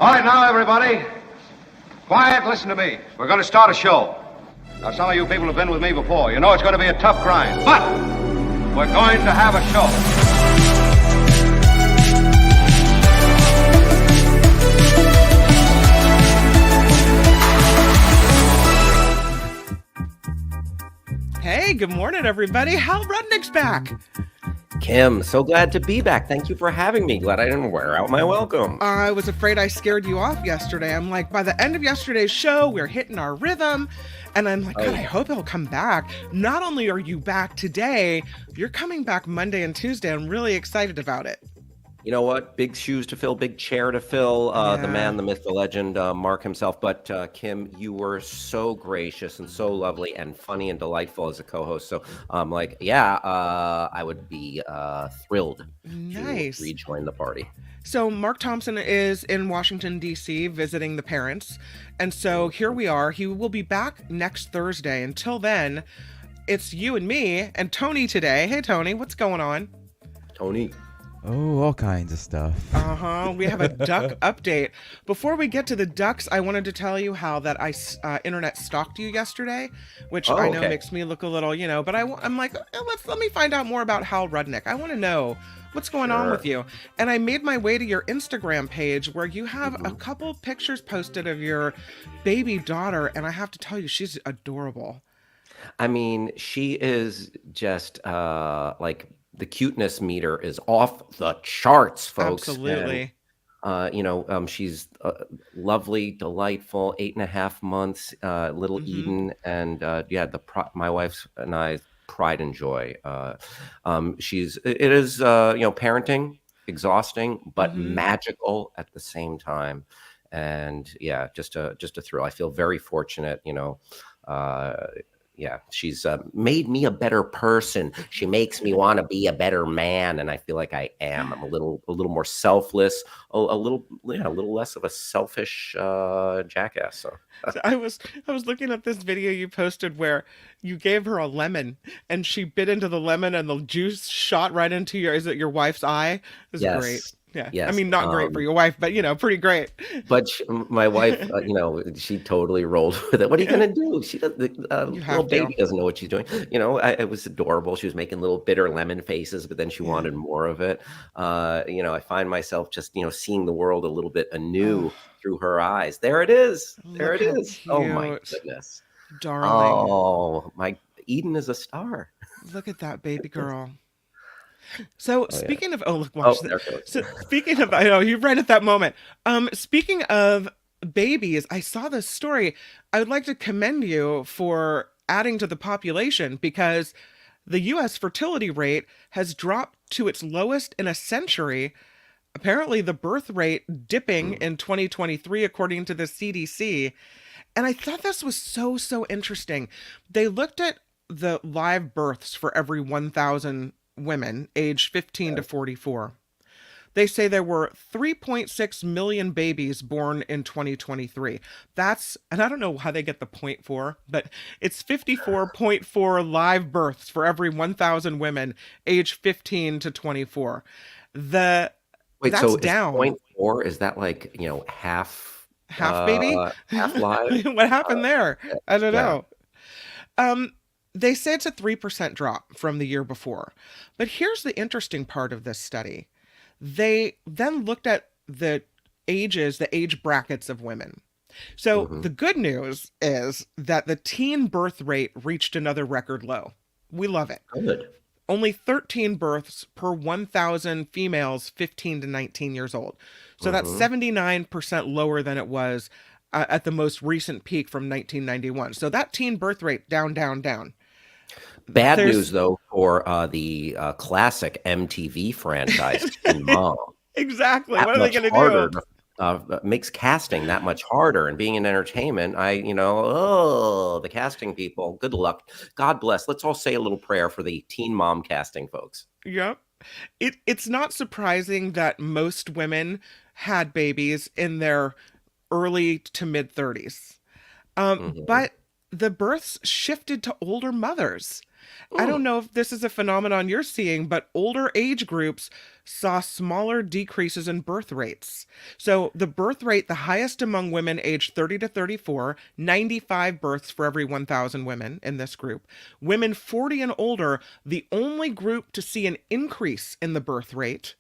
All right, now, everybody. Quiet, listen to me. We're going to start a show. Now, some of you people have been with me before. You know it's going to be a tough grind, but we're going to have a show. Hey, good morning, everybody. Hal Rudnick's back. Kim, so glad to be back. Thank you for having me. Glad I didn't wear out my welcome. I was afraid I scared you off yesterday. I'm like, by the end of yesterday's show, we're hitting our rhythm. And I'm like, God, I hope he'll come back. Not only are you back today, you're coming back Monday and Tuesday. I'm really excited about it. You know what? Big shoes to fill, big chair to fill. The man, the myth, the legend, Mark himself. But Kim, you were so gracious and so lovely and funny and delightful as a co-host. So I would be thrilled to rejoin the party. So Mark Thompson is in Washington, D.C. visiting the parents. And so here we are. He will be back next Thursday. Until then, it's you and me and Tony today. Hey, Tony, what's going on? Tony. Oh, all kinds of stuff. We have a duck update. Before we get to the ducks, I wanted to tell you how that I internet stalked you yesterday, which I know makes me look a little, but I'm like, let me find out more about Hal Rudnick. I want to know what's going on with you. And I made my way to your Instagram page where you have a couple pictures posted of your baby daughter, and I have to tell you, she's adorable. I mean, she is just the cuteness meter is off the charts, folks. Absolutely. And, she's lovely, delightful, 8.5 months, little Eden. And my wife's and I's pride and joy. It is parenting, exhausting, but magical at the same time. And just a thrill. I feel very fortunate, she's made me a better person. She makes me want to be a better man, and I feel like I am. I'm a little more selfless, a little less of a selfish jackass. So I was looking at this video you posted where you gave her a lemon, and she bit into the lemon, and the juice shot right into your wife's eye. It was great. Yeah. Yes. I mean, not great for your wife, but, pretty great. But my wife, she totally rolled with it. What are you going to do? She does, little baby doesn't know what she's doing. It was adorable. She was making little bitter lemon faces, but then she wanted more of it. I find myself just, seeing the world a little bit anew through her eyes. There it is. There it is. Cute. Oh, my goodness. Darling. Oh, my Eden is a star. Look at that baby girl. So speaking of, watch that. So speaking of, I know you're right at that moment. Speaking of babies, I saw this story. I would like to commend you for adding to the population because the U.S. fertility rate has dropped to its lowest in a century. Apparently, the birth rate dipping in 2023, according to the CDC. And I thought this was so interesting. They looked at the live births for every 1,000 women aged 15 to 44. They say there were 3.6 million babies born in 2023. And I don't know how they get the 0.4, but it's 54.4 live births for every 1,000 women aged 15 to 24. That's so down. 0.4, is that like, half baby? Half live? What happened there? I don't know. They say it's a 3% drop from the year before. But here's the interesting part of this study. They then looked at the age brackets of women. So the good news is that the teen birth rate reached another record low. We love it. Good. Only 13 births per 1,000 females 15 to 19 years old. So that's 79% lower than it was at the most recent peak from 1991. So that teen birth rate down. Bad news, though, for the classic MTV franchise, Teen Mom. Exactly. That what are they going to do? Makes casting that much harder, and being in entertainment, the casting people, good luck. God bless. Let's all say a little prayer for the Teen Mom casting folks. Yep. It's not surprising that most women had babies in their early to mid 30s. But the births shifted to older mothers. I don't know if this is a phenomenon you're seeing, but older age groups saw smaller decreases in birth rates. So the birth rate, the highest among women aged 30 to 34, 95 births for every 1,000 women in this group. Women 40 and older, the only group to see an increase in the birth rate.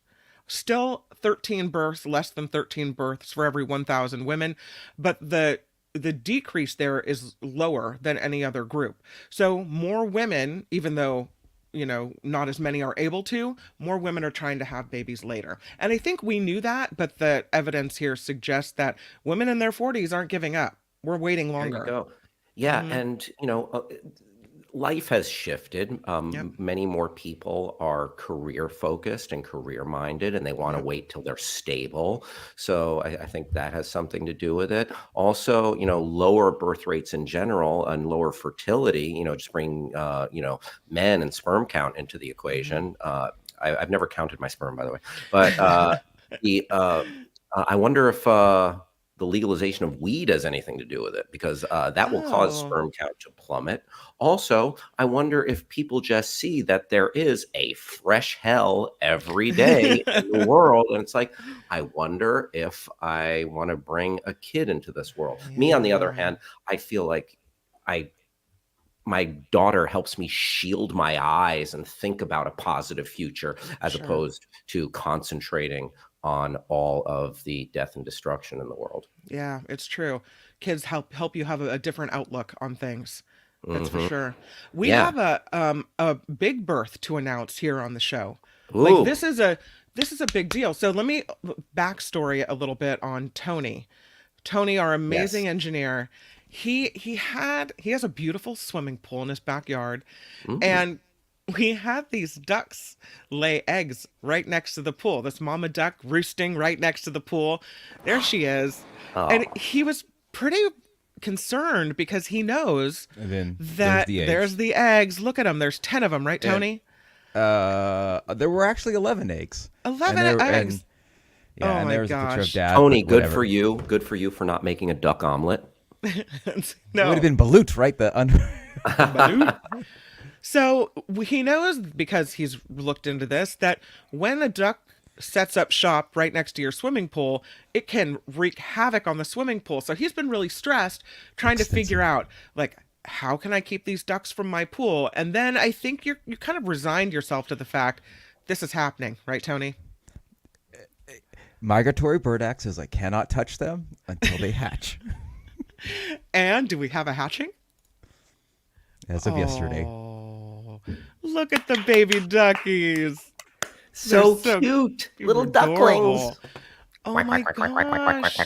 Still 13 births, less than 13 births for every 1,000 women, but the decrease there is lower than any other group. So more women, even though, not as many are able to, more women are trying to have babies later. And I think we knew that, but the evidence here suggests that women in their 40s aren't giving up. We're waiting longer. There you go. Yeah, and life has shifted. Many more people are career focused and career minded, and they want to wait till they're stable. So I think that has something to do with it. Also, lower birth rates in general and lower fertility, just bring, men and sperm count into the equation. I've never counted my sperm, by the way, but I wonder if the legalization of weed has anything to do with it, because that will cause sperm count to plummet. Also, I wonder if people just see that there is a fresh hell every day in the world. And it's like, I wonder if I want to bring a kid into this world. Yeah. Me, on the other hand, I feel like my daughter helps me shield my eyes and think about a positive future, as opposed to concentrating on all of the death and destruction in the world. Yeah, it's true. Kids help you have a different outlook on things. That's for sure. We have a big birth to announce here on the show. Ooh. Like this is a big deal. So let me backstory a little bit on Tony. Tony, our amazing engineer, he has a beautiful swimming pool in his backyard, and we had these ducks lay eggs right next to the pool. This mama duck roosting right next to the pool. There she is. And he was pretty concerned because he knows that there's the eggs. Look at them. There's 10 of them, right, Tony? There were actually 11 eggs. 11 eggs. And there was a picture of Dad. Tony, good for you. Good for you for not making a duck omelet. No. It would have been balut, right? Balut. So he knows, because he's looked into this, that when a duck sets up shop right next to your swimming pool, it can wreak havoc on the swimming pool. So he's been really stressed trying to figure out, like, how can I keep these ducks from my pool? And then I think you kind of resigned yourself to the fact this is happening, right, Tony? Migratory bird act says I cannot touch them until they hatch. And do we have a hatching? As of yesterday. Look at the baby duckies. So cute. Little ducklings. Oh my gosh.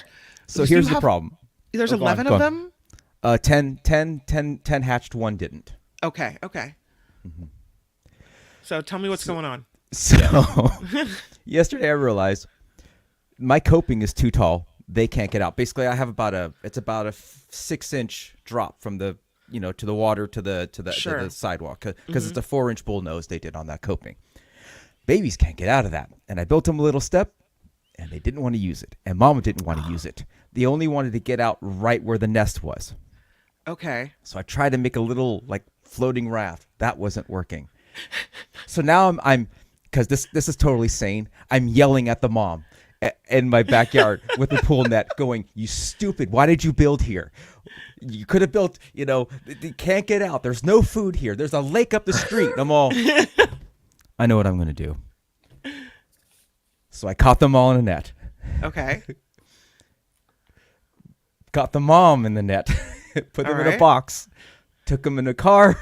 So here's the problem. There's 11 of them? 10 hatched, 1 didn't. Okay. So tell me what's going on. So yesterday I realized my coping is too tall. They can't get out. Basically, I have about a 6-inch drop from the to the water to the sidewalk, because it's a 4-inch bull nose they did on that coping. Babies can't get out of that, and I built them a little step, and they didn't want to use it, and Mama didn't want to use it. They only wanted to get out right where the nest was. Okay. So I tried to make a little floating raft. That wasn't working. So now I'm because this is totally sane. I'm yelling at the mom in my backyard with the pool net, going, "You stupid! Why did you build here? You could have built, they can't get out. There's no food here. There's a lake up the street." And I'm all, I know what I'm going to do. So I caught them all in a net. Okay. Got the mom in the net, put them in a box, took them in a car,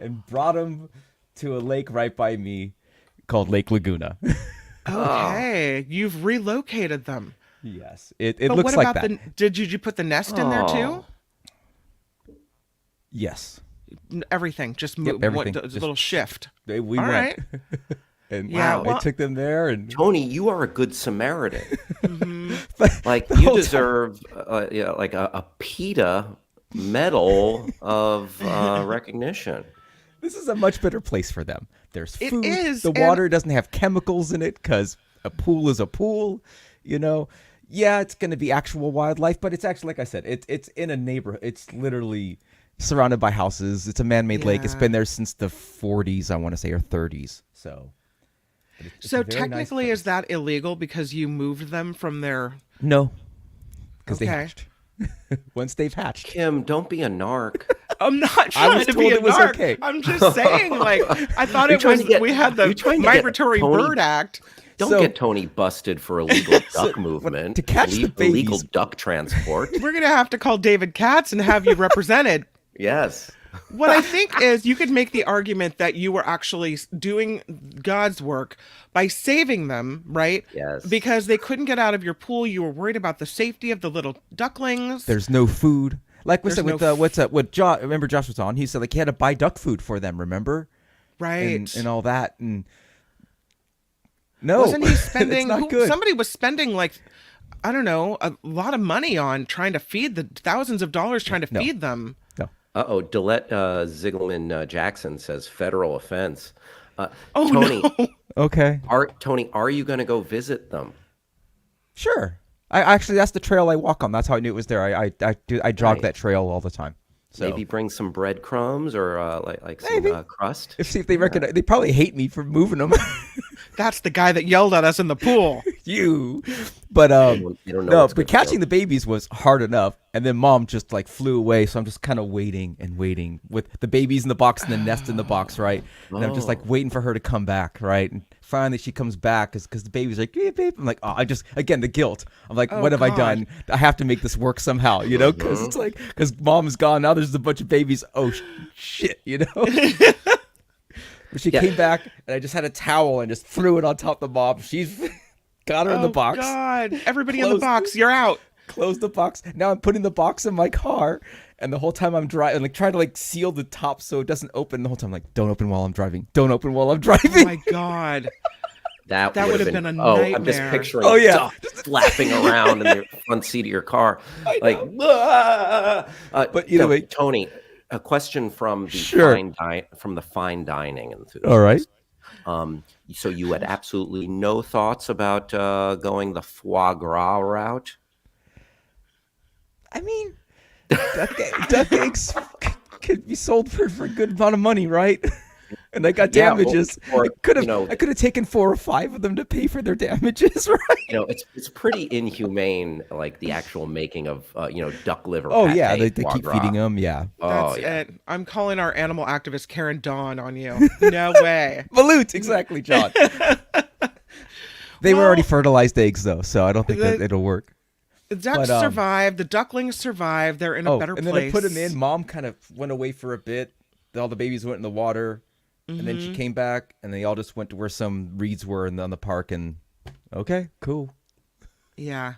and brought them to a lake right by me called Lake Laguna. Okay. You've relocated them. Yes. It looks like that. Did you put the nest in there too? Yes. Everything. Just moved. Everything. A little shift. We went. Right. And I took them there. And Tony, you are a good Samaritan. Mm-hmm. You deserve a PETA medal of recognition. This is a much better place for them. There's food. It is. The water doesn't have chemicals in it because a pool is a pool. Yeah, it's going to be actual wildlife, but it's actually, like I said, it's in a neighborhood. It's literally surrounded by houses. It's a man-made lake. It's Yeah. been there since the 40s, I want to say, or 30s. So it's So a very nice technically, is place. that illegal because you moved them from their? No, because they Okay. hatched. Once they've hatched. Kim, don't be a narc. I'm not I trying was to told be a it was narc. okay. I'm just saying, like, I thought You're it trying was. to get- We had the you're trying to get Migratory Tony- Bird Act. Don't So- get Tony busted for illegal duck movement. to catch the illegal babies- duck transport. We're gonna have to call David Katz and have you represented. Yes. What I think is you could make the argument that you were actually doing God's work by saving them, right? Yes. Because they couldn't get out of your pool. You were worried about the safety of the little ducklings. There's no food. Like we There's said with no what's up? What Josh? Remember Josh was on. He said like he had to buy duck food for them. Remember? right. And all that. And no, Wasn't he spending? it's not good. Somebody was spending like, I don't know, a lot of money on trying to feed the thousands of dollars trying to No. feed them. No. Uh-oh, Delette Ziegleman Jackson says federal offense. Oh Tony, no. Okay. Are you going to go visit them? Sure. I actually that's the trail I walk on. That's how I knew it was there. I jog Nice. that trail all the time. So Maybe bring some breadcrumbs or like some Maybe. crust. see if they recognize. They probably hate me for moving them. That's the guy that yelled at us in the pool. you. But You don't know no, what's but gonna catching feel. the babies was hard enough, and then mom just like flew away. So I'm just kind of waiting and waiting with the babies in the box and the nest in the box, right? And I'm just like waiting for her to come back, right? And finally she comes back because the baby's like, "Hey, babe." I'm like, oh, I just again the guilt. I'm like, Oh, what have I God. done? I have to make this work somehow, you know? Because it's like because mom's gone now. There's a bunch of babies. Oh shit, you know. But she came back, and I just had a towel and just threw it on top of the mom. She's got her in the box. Oh God! Everybody in the Closed box. You're out. Closed the box. Now I'm putting the box in my car, and the whole time I'm driving, like trying to like seal the top so it doesn't open. The whole time, I'm like, don't open while I'm driving. Don't open while I'm Oh driving. my God! That That would would've been a I'm just nightmare. picturing Oh, yeah. duck flapping around in the front seat of your car. Like, But either way- Tony, a question from the Sure. fine dining enthusiast. All right. So you had absolutely no thoughts about going the foie gras route? I mean, duck eggs could be sold for a good amount of money, right? And I got Yeah, damages. or, I could you know- have taken 4 or 5 of them to pay for their damages, right? It's pretty inhumane, like the actual making of duck liver. Oh yeah, pate, they foie keep gras. feeding them. Yeah. That's yeah. it. I'm calling our animal activist Karen Dawn on you. No way. Balut, exactly, John. They were already fertilized eggs though, so I don't think that it'll work. The ducks But, survived. The ducklings survived. They're in a better and place. then I put them in. Mom kind of went away for a bit. All the babies went in the water, and then she came back, and they all just went to where some reeds were on the park. And okay, cool. Yeah.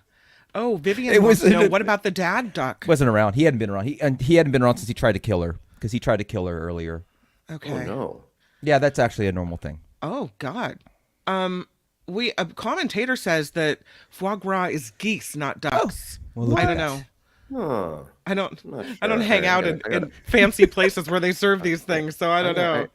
Oh, Vivian It wants was- to know, what about the dad duck? Wasn't around. He hadn't been around. He hadn't been around since he tried to kill her because he tried to kill her earlier. Okay. Oh no. Yeah, that's actually a normal thing. Oh God. A commentator says that foie gras is geese, not ducks. well, look I at don't that. know. Huh. I don't. Not I don't sure. hang out I gotta- in fancy places where they serve these things, so I don't know.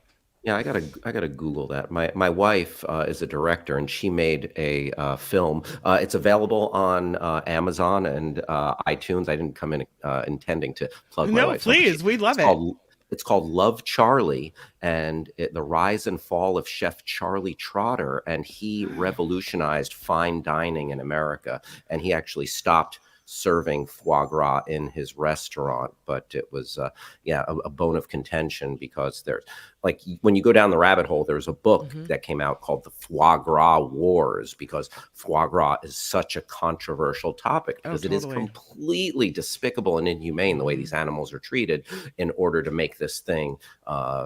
Yeah, I gotta Google that. My wife is a director, and she made a film. It's available on Amazon and iTunes. I didn't come in intending to plug my No, wife's please, we love it. It's called Love Charlie, and the rise and fall of Chef Charlie Trotter, and he revolutionized fine dining in America, and he actually stopped serving foie gras in his restaurant, but it was a bone of contention because there's like when you go down the rabbit hole, there's a book that came out called The Foie Gras Wars because foie gras is such a controversial topic because it is totally. completely despicable and inhumane the way these animals are treated in order to make this thing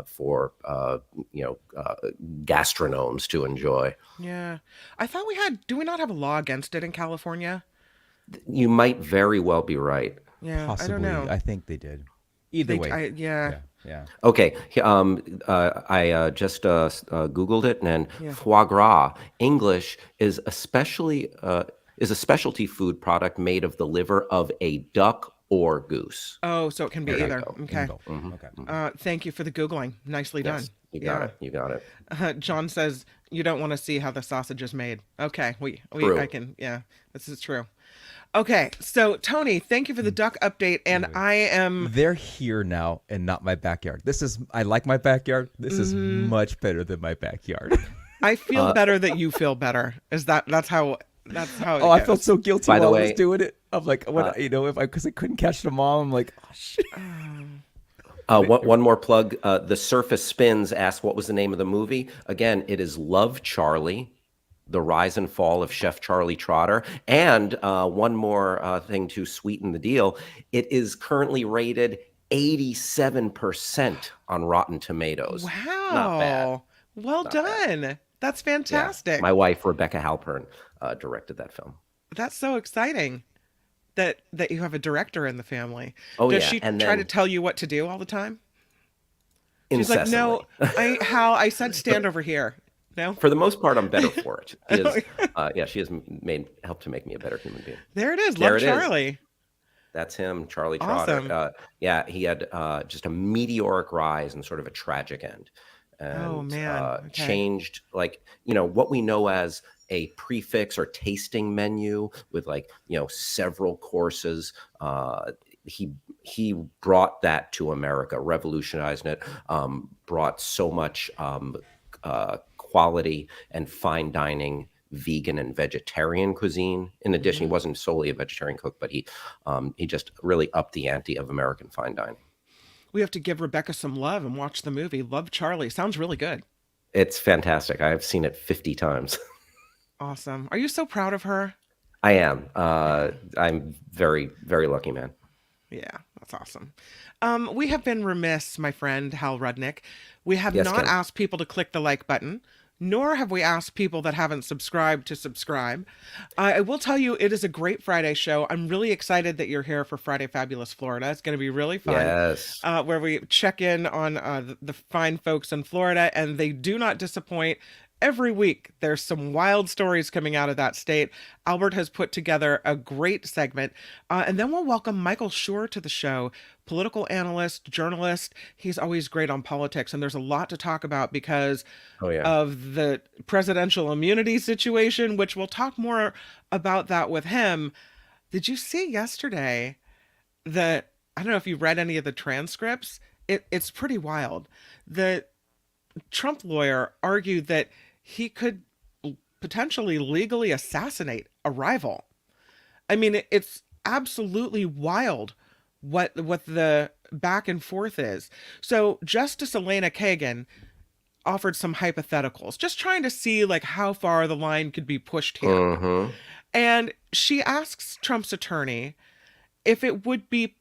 for gastronomes to enjoy. Yeah. I thought do we not have a law against it in California? You might very well be right. Yeah, Possibly. I don't know. I think they did. Either way. Yeah. Yeah. Okay, I just Googled it, and foie gras English is a specialty food product made of the liver of a duck or goose. Oh, so it can be either. Okay. Okay. Thank you for the Googling. Nicely done. Yes, you got it. You got it. John says you don't want to see how the sausage is made. Okay, True. I can. Yeah, this is true. Okay, so Tony, thank you for the duck update, and I am. They're here now and not my backyard. I like my backyard. This is much better than my backyard. I feel better that you feel better. That's how. That's how. Oh, I felt so guilty By the while I way, was doing it. I'm like, what? Because I couldn't catch them all. I'm like, oh shit. One more plug. The Surface Spins asked what was the name of the movie. Again, it is Love, Charlie, The Rise and Fall of Chef Charlie Trotter. And one more thing to sweeten the deal. It is currently rated 87% on Rotten Tomatoes. Wow. Not bad. Well done. That's fantastic. Yeah. My wife, Rebecca Halpern, directed that film. That's so exciting that you have a director in the family. Oh, Does yeah. she And try then- to tell you what to do all the time? She's Incessantly. like, no, Hal, I said stand over here. No? For the most part, I'm better for it. She has helped to make me a better human being. There it is. There Love it is. Charlie. That's him, Charlie Awesome. Trotter. He had just a meteoric rise and sort of a tragic end. And, Oh, man. Okay. Changed, what we know as a prefix or tasting menu with several courses. He brought that to America, revolutionized it, brought so much quality and fine dining, vegan and vegetarian cuisine. In addition, he wasn't solely a vegetarian cook, but he just really upped the ante of American fine dining. We have to give Rebecca some love and watch the movie. Love, Charlie. Sounds really good. It's fantastic. I've seen it 50 times. Awesome. Are you so proud of her? I am. I'm very, very lucky, man. Yeah, that's awesome. We have been remiss, my friend, Hal Rudnick. We have Yes, not Ken. asked people to click the like button, nor have we asked people that haven't subscribed to subscribe. I will tell you, it is a great Friday show. I'm really excited that you're here for Friday Fabulous Florida. It's going to be really fun. Yes. Where we check in on the fine folks in Florida, and they do not disappoint. Every week, there's some wild stories coming out of that state. Albert has put together a great segment. And then we'll welcome Michael Shure to the show, political analyst, journalist. He's always great on politics. And there's a lot to talk about because of the presidential immunity situation, which we'll talk more about that with him. Did you see yesterday that, I don't know if you read any of the transcripts, it's pretty wild. The Trump lawyer argued that he could potentially legally assassinate a rival. I mean, it's absolutely wild what the back and forth is. So Justice Elena Kagan offered some hypotheticals, just trying to see how far the line could be pushed here. Mm-hmm. And she asks Trump's attorney if it would be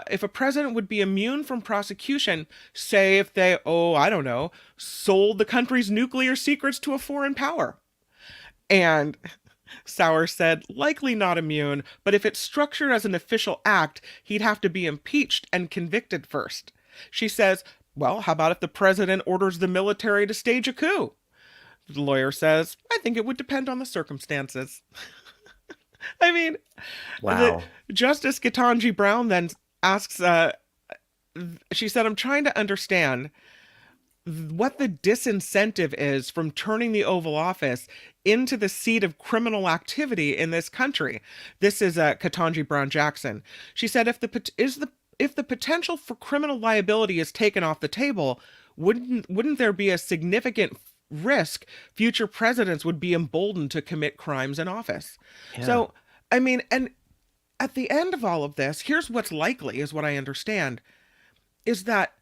if a president would be immune from prosecution, say if they, I don't know, sold the country's nuclear secrets to a foreign power. And Sauer said, likely not immune, but if it's structured as an official act, he'd have to be impeached and convicted first. She says, well, how about if the president orders the military to stage a coup? The lawyer says, I think it would depend on the circumstances. I mean, wow. Justice Ketanji Brown then asks, she said, I'm trying to understand what the disincentive is from turning the Oval Office into the seat of criminal activity in this country. This is Ketanji Brown Jackson. She said, if the potential for criminal liability is taken off the table, wouldn't there be a significant risk future presidents would be emboldened to commit crimes in office? Yeah. So, I mean, and at the end of all of this, here's what's likely, is what I understand, is that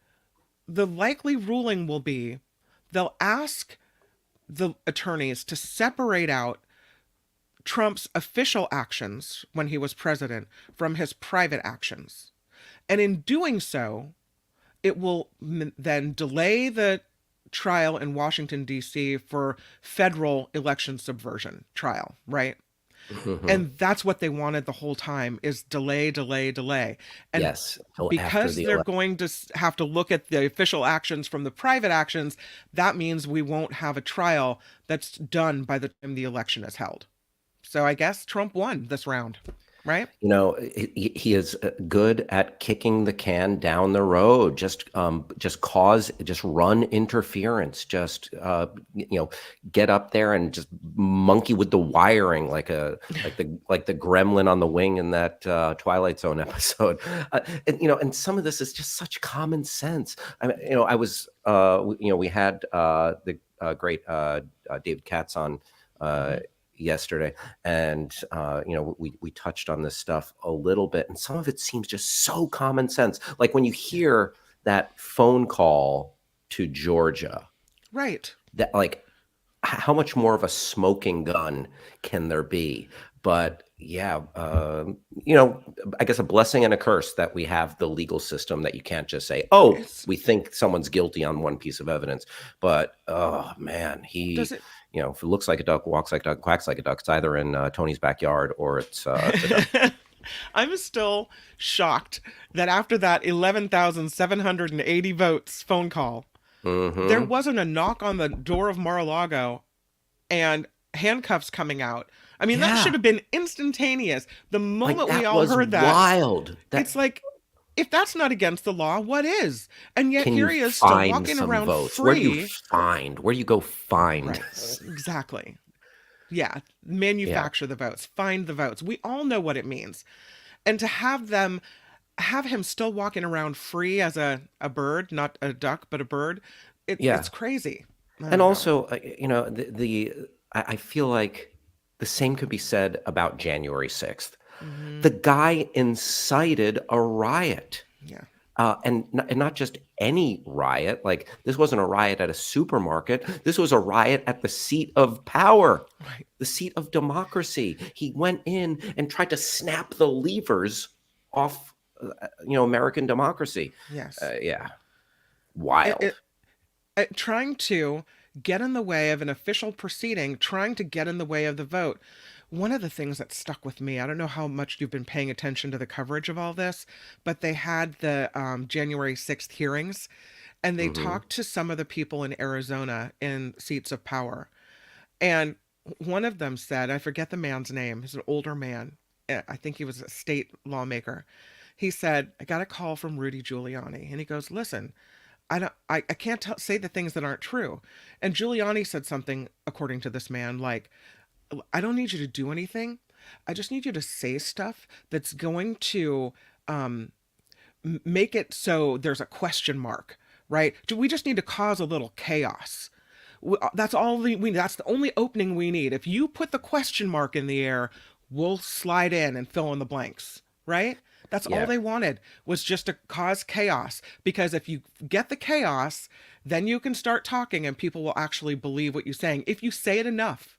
the likely ruling will be they'll ask the attorneys to separate out Trump's official actions when he was president from his private actions. And in doing so, it will then delay the trial in Washington, D.C. for federal election subversion trial, right? Mm-hmm. And that's what they wanted the whole time, is delay. And yes, because they're going to have to look at the official actions from the private actions, that means we won't have a trial that's done by the time the election is held. So I guess Trump won this round. right? He is good at kicking the can down the road. Just run interference. Get up there and just monkey with the wiring like the gremlin on the wing in that Twilight Zone episode. And some of this is just such common sense. I mean, I was we had the great David Katz on yesterday, and we touched on this stuff a little bit, and some of it seems just so common sense. Like when you hear that phone call to Georgia, right? That, like, how much more of a smoking gun can there be? But yeah, I guess a blessing and a curse that we have the legal system, that you can't just say, oh, we think someone's guilty on one piece of evidence. But oh man, if it looks like a duck, walks like a duck, quacks like a duck, it's either in Tony's backyard or it's a duck. I'm still shocked that after that 11,780 votes phone call, there wasn't a knock on the door of Mar-a-Lago and handcuffs coming out. I mean, that should have been instantaneous. The moment we all heard that, wild. It's like, if that's not against the law, what is? And yet here he is still walking around votes? Free. Where do you go find? Right. Exactly. Yeah. Manufacture the votes. Find the votes. We all know what it means. And to have him still walking around free as a bird, not a duck, but a bird, it's crazy. And also, I feel like the same could be said about January 6th. The guy incited a riot. Yeah. And not just any riot. Like, this wasn't a riot at a supermarket. This was a riot at the seat of power, the seat of democracy. He went in and tried to snap the levers off, American democracy. Yes. Wild. Trying to get in the way of an official proceeding, trying to get in the way of the vote. One of the things that stuck with me, I don't know how much you've been paying attention to the coverage of all this, but they had the January 6th hearings, and they talked to some of the people in Arizona in seats of power. And one of them said, I forget the man's name, he's an older man. I think he was a state lawmaker. He said, I got a call from Rudy Giuliani. And he goes, listen, I can't say the things that aren't true. And Giuliani said something, according to this man, like, I don't need you to do anything. I just need you to say stuff that's going to make it so there's a question mark, right? We just need to cause a little chaos. That's all we need. That's the only opening we need. If you put the question mark in the air, we'll slide in and fill in the blanks, right? That's all they wanted, was just to cause chaos. Because if you get the chaos, then you can start talking and people will actually believe what you're saying. If you say it enough.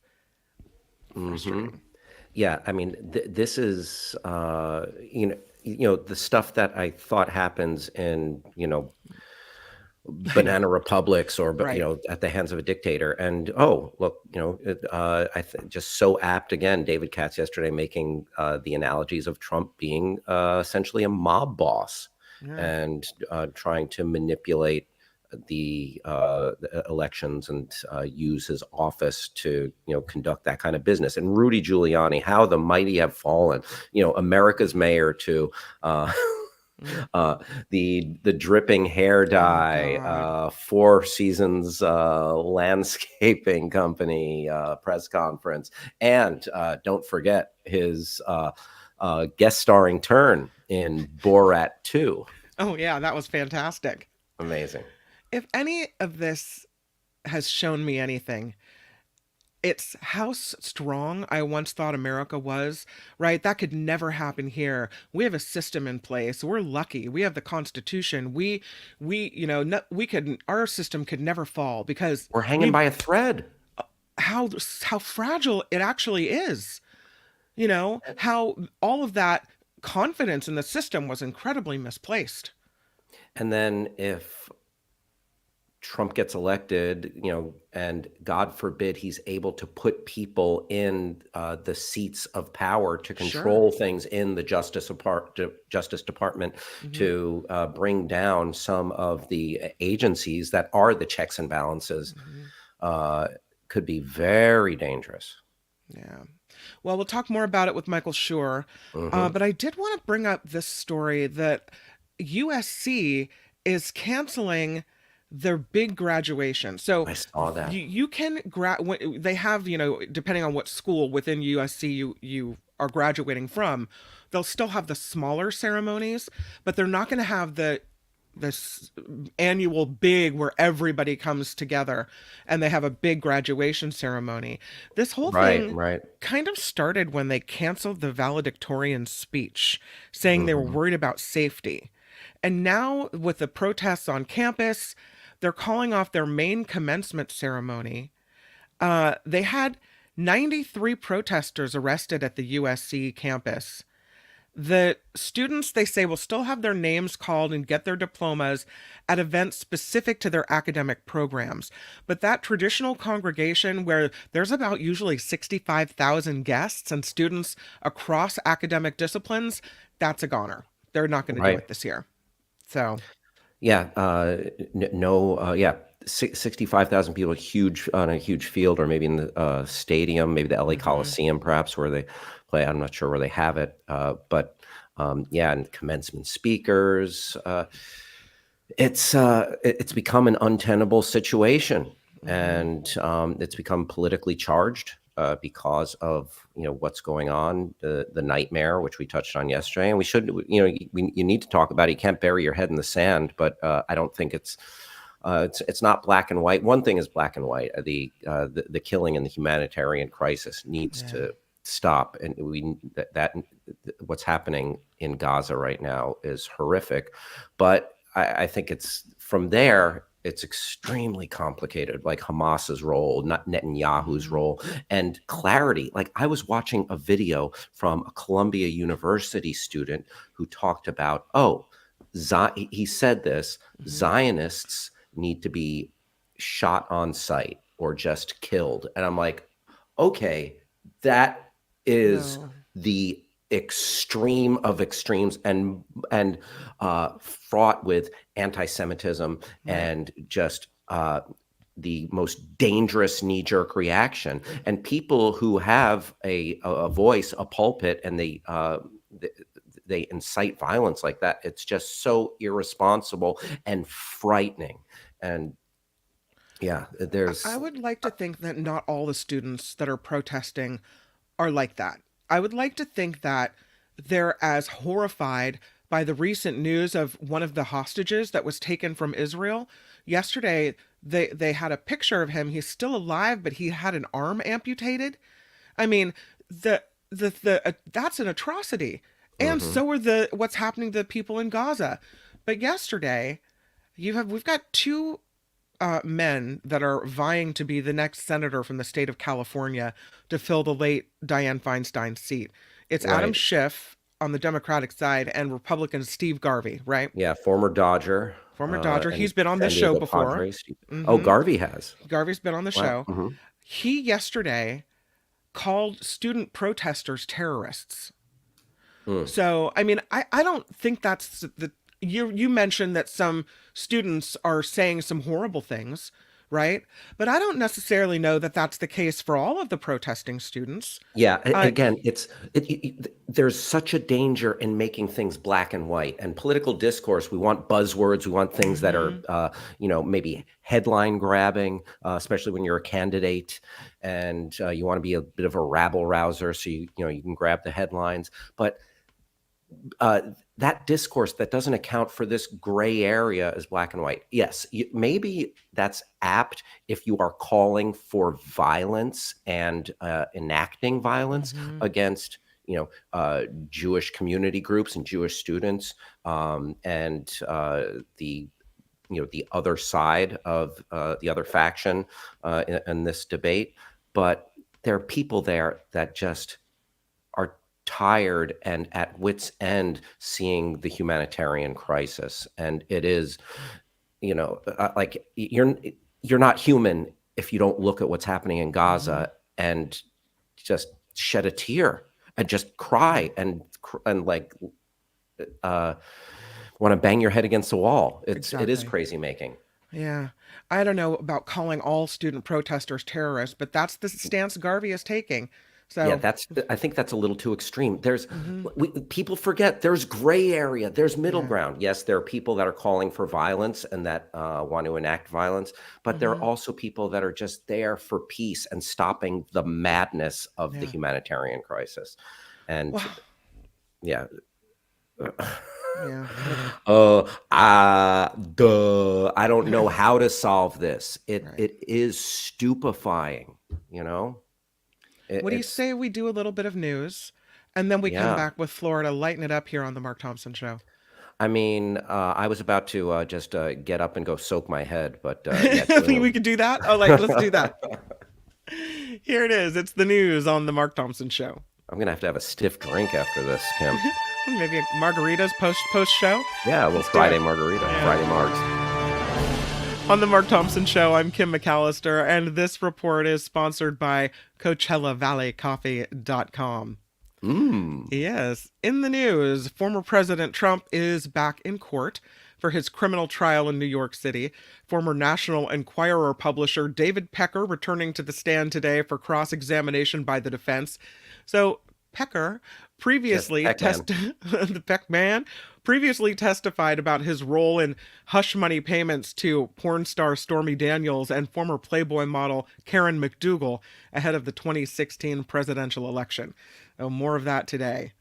Yeah, I mean, this is, the stuff that I thought happens in, banana republics or, at the hands of a dictator. And, look, just so apt, again, David Katz yesterday making the analogies of Trump being essentially a mob boss and trying to manipulate the elections and use his office to conduct that kind of business. And Rudy Giuliani, how the mighty have fallen. America's mayor to the dripping hair dye, Four Seasons landscaping company press conference, and don't forget his guest starring turn in Borat 2. Oh yeah, that was fantastic. Amazing. If any of this has shown me anything, it's how strong I once thought America was, right? That could never happen here. We have a system in place. We're lucky. We have the Constitution. Our system could never fall because we're hanging by a thread. How fragile it actually is. How all of that confidence in the system was incredibly misplaced. And then if Trump gets elected, and God forbid he's able to put people in the seats of power to control things in the Justice Department to bring down some of the agencies that are the checks and balances, could be very dangerous. Yeah. Well, we'll talk more about it with Michael Shure. Mm-hmm. But I did want to bring up this story that USC is canceling their big graduation. So I saw that. you can they have, depending on what school within USC you are graduating from, they'll still have the smaller ceremonies, but they're not going to have this annual big where everybody comes together and they have a big graduation ceremony. This whole thing kind of started when they canceled the valedictorian speech, saying they were worried about safety. And now with the protests on campus, they're calling off their main commencement ceremony. They had 93 protesters arrested at the USC campus. The students, they say, will still have their names called and get their diplomas at events specific to their academic programs. But that traditional congregation where there's about usually 65,000 guests and students across academic disciplines, that's a goner. They're not going to do it this year. So, yeah, 65,000 people, huge on a huge field, or maybe in the stadium, maybe the LA Coliseum, perhaps, where they play. I'm not sure where they have it, but and commencement speakers. It's become an untenable situation, and it's become politically charged because of what's going on, the nightmare which we touched on yesterday, and we should you need to talk about it. You can't bury your head in the sand, but I don't think it's not black and white. One thing is black and white. The killing and the humanitarian crisis needs to stop, and that what's happening in Gaza right now is horrific. But I think it's from there. It's extremely complicated, like Hamas's role, not Netanyahu's role, and clarity. Like, I was watching a video from a Columbia University student who talked about, he said this, Zionists need to be shot on sight or just killed. And I'm like, okay, that is the extreme of extremes, and fraught with anti-Semitism and just the most dangerous knee-jerk reaction. And people who have a voice, a pulpit, and they incite violence like that, it's just so irresponsible and frightening. And I would like to think that not all the students that are protesting are like that. I would like to think that they're as horrified by the recent news of one of the hostages that was taken from Israel. Yesterday, they had a picture of him. He's still alive, but he had an arm amputated. I mean, that's an atrocity. And so are what's happening to the people in Gaza. But yesterday, we've got two men that are vying to be the next senator from the state of California to fill the late Dianne Feinstein's seat. It's Adam Schiff on the Democratic side and Republican Steve Garvey, right? Yeah, former Dodger. He's been on this show before. Oh, Garvey has. Garvey's been on the show. He yesterday called student protesters terrorists. So, I mean, I don't think that's the... You mentioned that some students are saying some horrible things, right? But I don't necessarily know that that's the case for all of the protesting students. Yeah, again, there's such a danger in making things black and white. And political discourse, we want buzzwords, we want things that are, maybe headline grabbing, especially when you're a candidate and you want to be a bit of a rabble rouser, so you can grab the headlines. But that discourse that doesn't account for this gray area is black and white. Yes, maybe that's apt if you are calling for violence and enacting violence against Jewish community groups and Jewish students, and the other side of the other faction in this debate. But there are people there that just are tired and at wit's end seeing the humanitarian crisis. And it is, like, you're not human if you don't look at what's happening in Gaza and just shed a tear and just cry and like want to bang your head against the wall. It is crazy making. Yeah. I don't know about calling all student protesters terrorists, but that's the stance Garvey is taking. Yeah, So, I think that's a little too extreme. mhm, People forget there's gray area, there's middle yeah. ground. Yes, there are people that are calling for violence and that want to enact violence, but there are Mhm, also people that are just there for peace and stopping the madness of the yeah. humanitarian crisis. And Well, yeah. yeah. It, I don't know how to solve this. It right. it is stupefying, you know? What do you It's say we do a little bit of news, and then we come yeah. back with Florida, lighten it up here on the Mark Thompson Show? I mean, I was about to just get up and go soak my head, but yeah, I think we could do that. Oh, like let's do that. Here it is. It's the news on the Mark Thompson Show. I'm gonna have to have a stiff drink after this, Kim. Maybe a margaritas post show. Yeah, a little Let's do Friday it. margarita, Yeah. Friday margs. On the Mark Thompson Show, I'm Kim McAllister, and this report is sponsored by CoachellaValleyCoffee.com. Yes. In the news, former President Trump is back in court for his criminal trial in New York City. Former National Enquirer publisher David Pecker returning to the stand today for cross-examination by the defense. So Pecker previously the Peck man previously testified about his role in hush money payments to porn star Stormy Daniels and former Playboy model Karen McDougal ahead of the 2016 presidential election. Oh, more of that today.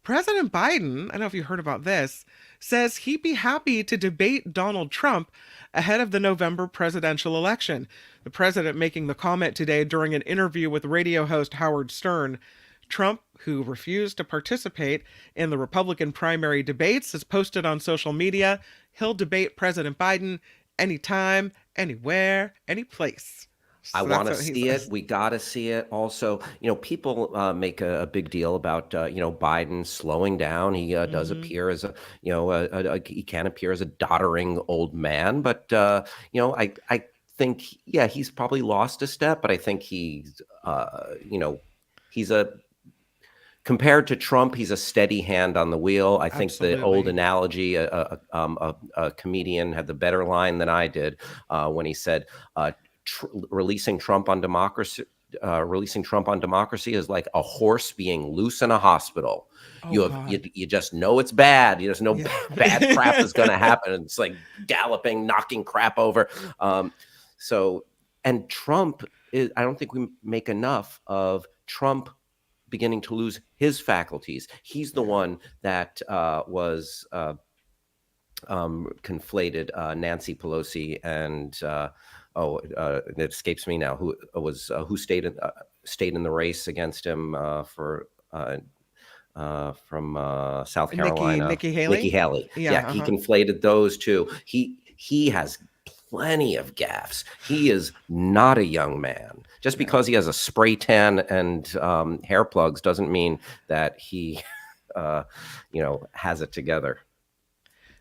President Biden, I don't know if you heard about this, says he'd be happy to debate Donald Trump ahead of the November presidential election. The president making the comment today during an interview with radio host Howard Stern. Trump, who refused to participate in the Republican primary debates, has posted on social media he'll debate President Biden anytime, anywhere, any place. I So want that's to what he see it. says. We got to see it. Also, people make a big deal about Biden slowing down. He does Hmm. appear as he can appear as a doddering old man, but I think he's probably lost a step, but I think he's a compared to Trump, he's a steady hand on the wheel. I think the old Absolutely. analogy, a comedian had the better line than I did when he said, releasing Trump on democracy. Releasing Trump on democracy is like a horse being loose in a hospital. Oh, God. You just know it's bad. You just know Yeah. bad crap is going to happen. It's like galloping, knocking crap over. And Trump is. I don't think we make enough of Trump beginning to lose his faculties. He's the one that was conflated Nancy Pelosi and it escapes me now who stayed in the race against him from South Carolina. Nikki Haley. Nikki Haley. Yeah. He conflated those two. He has plenty of gaffes. He is not a young man. Just because he has a spray tan and hair plugs doesn't mean that he, has it together.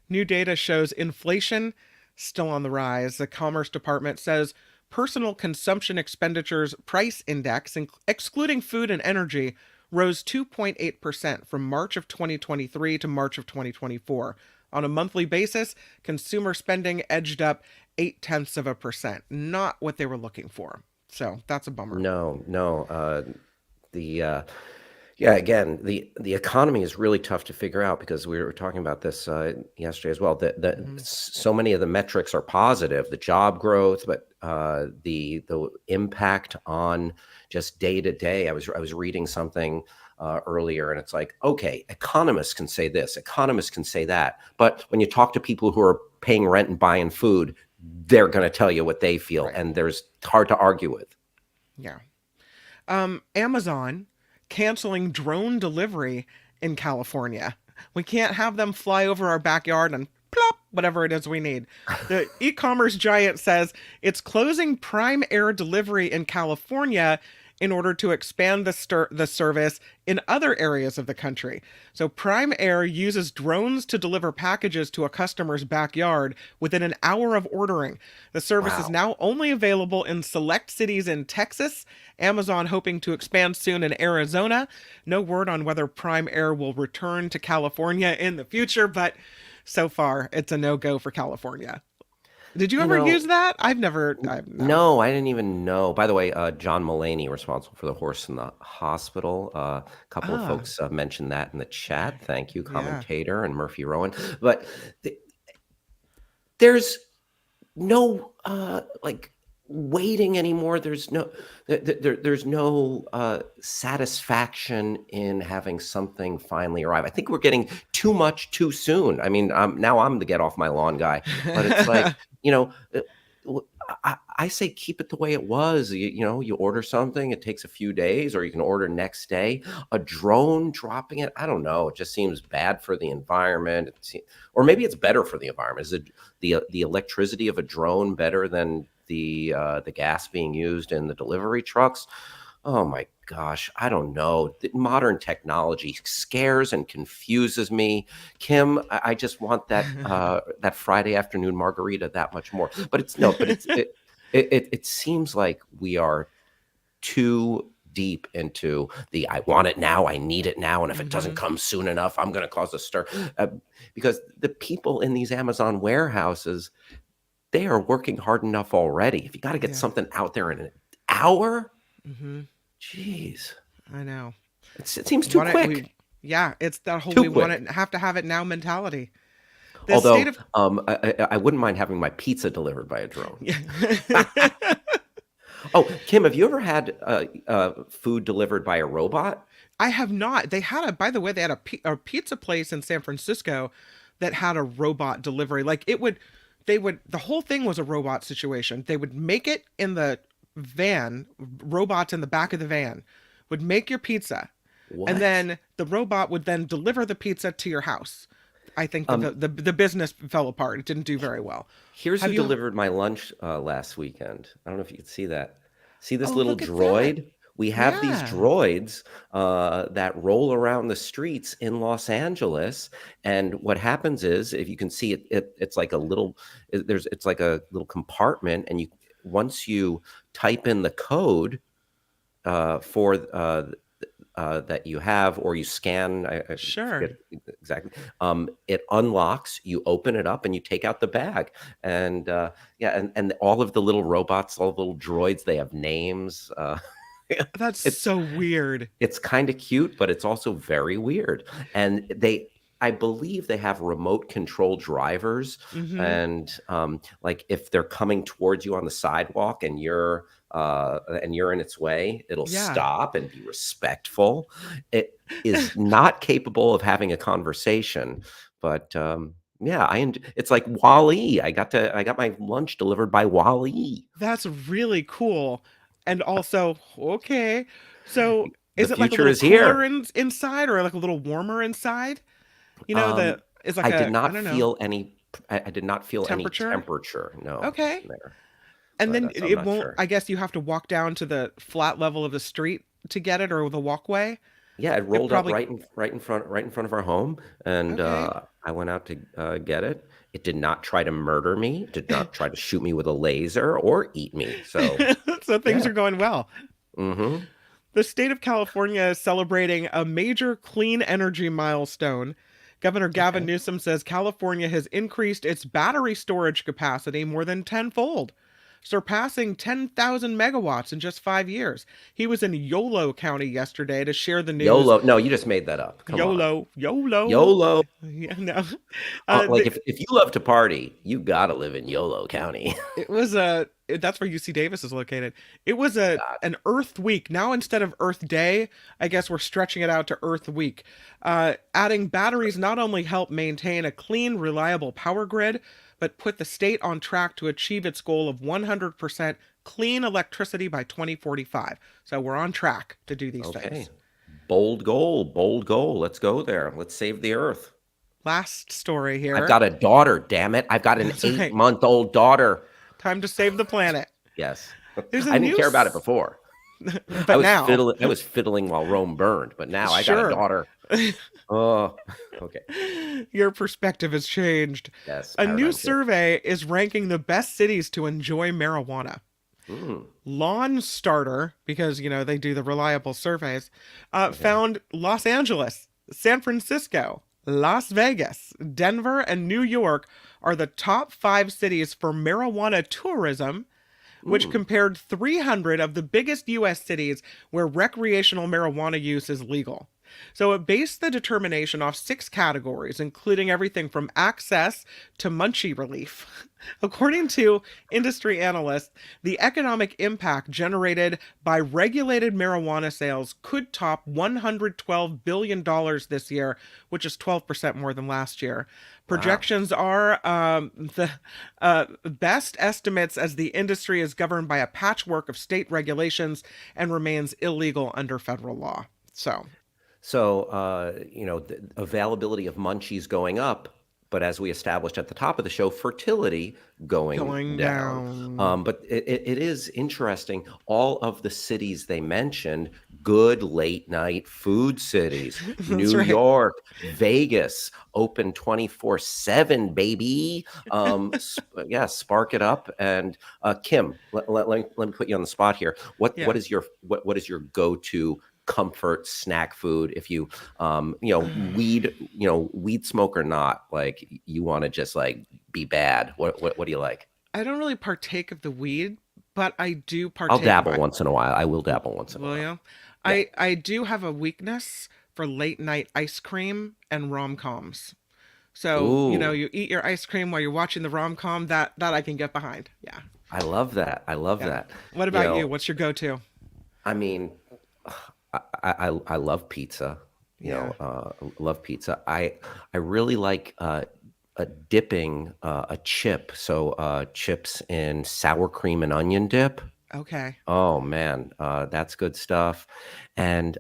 New data shows inflation still on the rise. The Commerce Department says personal consumption expenditures price index, excluding food and energy, rose 2.8% from March of 2023 to March of 2024. On a monthly basis, consumer spending edged up 0.8%. Not what they were looking for. So that's a bummer. No. Again, the economy is really tough to figure out because we were talking about this yesterday as well. So many of the metrics are positive, the job growth, but the impact on just day to day. I was reading something earlier, and it's like, okay, economists can say this, economists can say that, but when you talk to people who are paying rent and buying food, they're going to tell you what they feel, Right. and it's hard to argue with. Yeah. Amazon canceling drone delivery in California. We can't have them fly over our backyard and plop whatever it is we need. The e-commerce giant says it's closing Prime Air delivery in California in order to expand the service in other areas of the country. So Prime Air uses drones to deliver packages to a customer's backyard within an hour of ordering. The service is now only available in select cities in Texas. Amazon hoping to expand soon in Arizona. No word on whether Prime Air will return to California in the future, but so far it's a no-go for California. Did you You ever know, use that? No. no, I didn't even know. By the way, John Mulaney, responsible for the horse in the hospital. A couple of Ah, folks mentioned that in the chat. Thank you, yeah. commentator and Murphy Rowan. But th- there's no like waiting anymore. There's no satisfaction in having something finally arrive. I think we're getting too much too soon. I mean, now I'm the get off my lawn guy, but it's like, you know, I say keep it the way it was. You order something, it takes a few days, or you can order next day. A drone dropping it, I don't know. It just seems bad for the environment. Or maybe it's better for the environment. Is it the electricity of a drone better than the gas being used in the delivery trucks? Oh my gosh, I don't know. The modern technology scares and confuses me. Kim, I just want that Friday afternoon margarita that much more. But it's no, but it seems like we are too deep into the I want it now, I need it now, and if it doesn't Mhm. come soon enough, I'm going to cause a stir. Because the people in these Amazon warehouses, they are working hard enough already. If you got to get Yeah. something out there in an hour, Mhm. jeez, I know. it seems too Want it quick. yeah, it's that whole Too we want quick. it have to have it now mentality. The state Although of I wouldn't mind having my pizza delivered by a drone. yeah. Oh, Kim, have you ever had food delivered by a robot? I have not. They had by the way, they had a pizza place in San Francisco that had a robot delivery. Like the whole thing was a robot situation. They would make it in the van, robots in the back of the van would make your pizza, and What? then the robot would then deliver the pizza to your house. I think Um, the business fell apart. It didn't do very well. Here's Have who you? delivered my lunch last weekend. I don't know if you could see that. See this Oh, little look at that. droid? We have these Yeah. droids that roll around the streets in Los Angeles, and what happens is, if you can see it, it's like a little it's like a little compartment, and once you type in the code for that you have, or you scan, I Sure. forget exactly. It unlocks. You open it up, and you take out the bag, and yeah, and all of the little robots, all the little droids, they have names. That's It's so weird. it's kind of cute, but it's also very weird. And I believe they have remote control drivers, Mm-hmm. and like if they're coming towards you on the sidewalk and you're in its way, it'll Yeah. stop and be respectful. It is not capable of having a conversation, but yeah, it's like Wall-E. I got my lunch delivered by Wall-E. That's really cool. And also, okay. So The is it like a future little is cooler here. inside or like a little warmer inside? You know, Um, it's like I did I not don't know, feel any I did not feel any temperature. temperature, no, Okay. in there, And but, then so I'm it not won't, sure. I guess you have to walk down to the flat level of the street to get it or the walkway. Yeah, it It rolled up probably, right in front of our home, and, okay. I went out to, get it. It did not try to murder me, did not try to shoot me with a laser or eat me, so, So things yeah. are going well. Mhm. The state of California is celebrating a major clean energy milestone. Governor Gavin Okay. Newsom says California has increased its battery storage capacity more than tenfold, surpassing 10,000 megawatts in just 5 years. He was in Yolo County yesterday to share the news. YOLO. No, you just made that up, come on. Yolo, YOLO. YOLO. Yeah, no. Like, if you love to party, you gotta live in YOLO County. It was that's where UC Davis is located. It was God. an Earth Week. Now instead of Earth Day, I guess we're stretching it out to Earth Week. Adding batteries not only help maintain a clean, reliable power grid, but put the state on track to achieve its goal of 100% clean electricity by 2045. So we're on track to do these Okay. things. Bold goal, bold goal. Let's go there. Let's save the earth. Last story I've here. got a daughter, damn it. I've got an That's right. 8-month-old daughter. Time to save the planet. Yes. There's a I didn't new, care about it before. but now, I was fiddling while Rome burned, but now I got a sure. daughter. Oh, okay. Your perspective has changed. Yes, A new paradigm shift. survey is ranking the best cities to enjoy marijuana. Mm, Lawn Starter, because they do the reliable surveys, okay. found Los Angeles, San Francisco, Las Vegas, Denver, and New York are the top 5 cities for marijuana tourism, which compared 300 of the biggest U.S. cities where recreational marijuana use is legal. So it based the determination off 6 categories, including everything from access to munchie relief. According to industry analysts, the economic impact generated by regulated marijuana sales could top $112 billion this year, which is 12% more than last year. Projections are the best estimates, as the industry is governed by a patchwork of state regulations and remains illegal under federal law. So, the availability of munchies going up, but as we established at the top of the show, fertility going down. But it is interesting. All of the cities they mentioned, good late night food cities. New York, Vegas, open 24/7, baby. Spark it up. And Kim, let me put you on the spot here. What is your go-to comfort snack food if you weed smoke or not, like you want to just like be bad? What do you like? I don't really partake of the weed, but I do partake. I'll dabble once in a while. I will dabble once in a while. Yeah. I do have a weakness for late night ice cream and rom-coms. So, you eat your ice cream while you're watching the rom-com, that I can get behind. Yeah. I love that. That. What about you? What's your go-to? I mean, I love pizza. Love pizza. I really like dipping a chip. So chips in sour cream and onion dip. Okay. Oh man, that's good stuff. And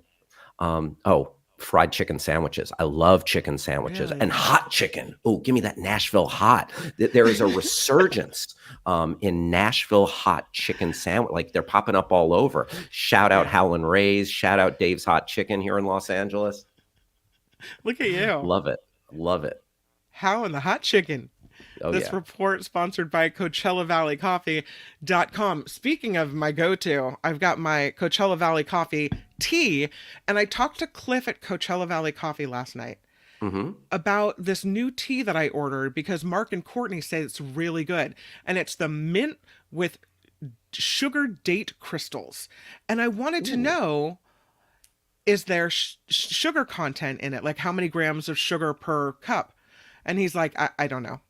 fried chicken sandwiches. I love chicken sandwiches. And hot chicken. Oh, give me that Nashville hot. There is a resurgence in Nashville hot chicken sandwich. Like they're popping up all over. Shout out Howlin' Ray's. Shout out Dave's Hot Chicken here in Los Angeles. Look at you. Love it. How in the hot chicken? This report sponsored by CoachellaValleyCoffee.com. Speaking of my go-to, I've got my Coachella Valley Coffee tea, and I talked to Cliff at Coachella Valley Coffee last night about this new tea that I ordered because Mark and Courtney say it's really good, and it's the mint with sugar date crystals. And I wanted to know, is there sugar content in it? Like how many grams of sugar per cup? And he's like, I don't know.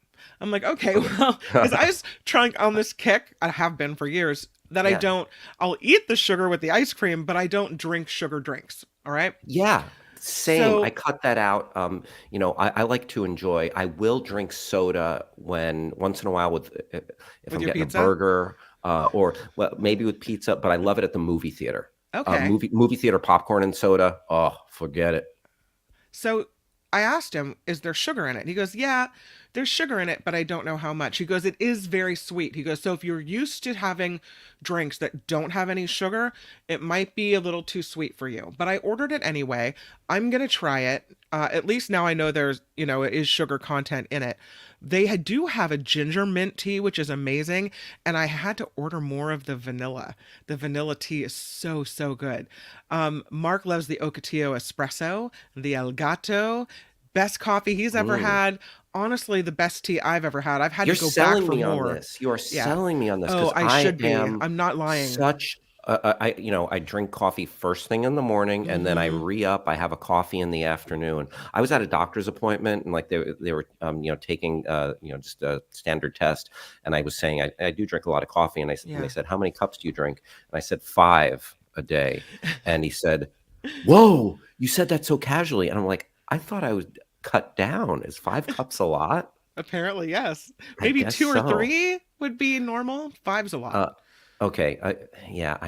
I'm like, okay, well, because I was trying on this kick, I have been for years, that I'll eat the sugar with the ice cream, but I don't drink sugar drinks. All right. Yeah. Same. So, I cut that out. I like to enjoy. I will drink soda once in a while if I'm getting pizza? A burger or maybe with pizza, but I love it at the movie theater. Okay. Movie theater popcorn and soda. Oh, forget it. So I asked him, is there sugar in it? And he goes, yeah, there's sugar in it, but I don't know how much. He goes, it is very sweet. He goes, so if you're used to having drinks that don't have any sugar, it might be a little too sweet for you. But I ordered it anyway. I'm going to try it. At least now I know there's, it is sugar content in it. They do have a ginger mint tea, which is amazing. And I had to order more of the vanilla. The vanilla tea is so, so good. Mark loves the Ocotillo espresso, the El Gato, best coffee he's ever had. Honestly, the best tea I've ever had. I've had to go back for more. You are selling me on this. Oh, I should be. I'm not lying. I drink coffee first thing in the morning, and then I re-up. I have a coffee in the afternoon. I was at a doctor's appointment, and like they were taking just a standard test, and I was saying I do drink a lot of coffee, and they said, how many cups do you drink? And I said 5 a day, and he said, whoa, you said that so casually, and I'm like, I thought I would cut down. Is 5 cups a lot? Apparently, yes. Maybe 2 or 3 would be normal. 5's a lot. Okay. I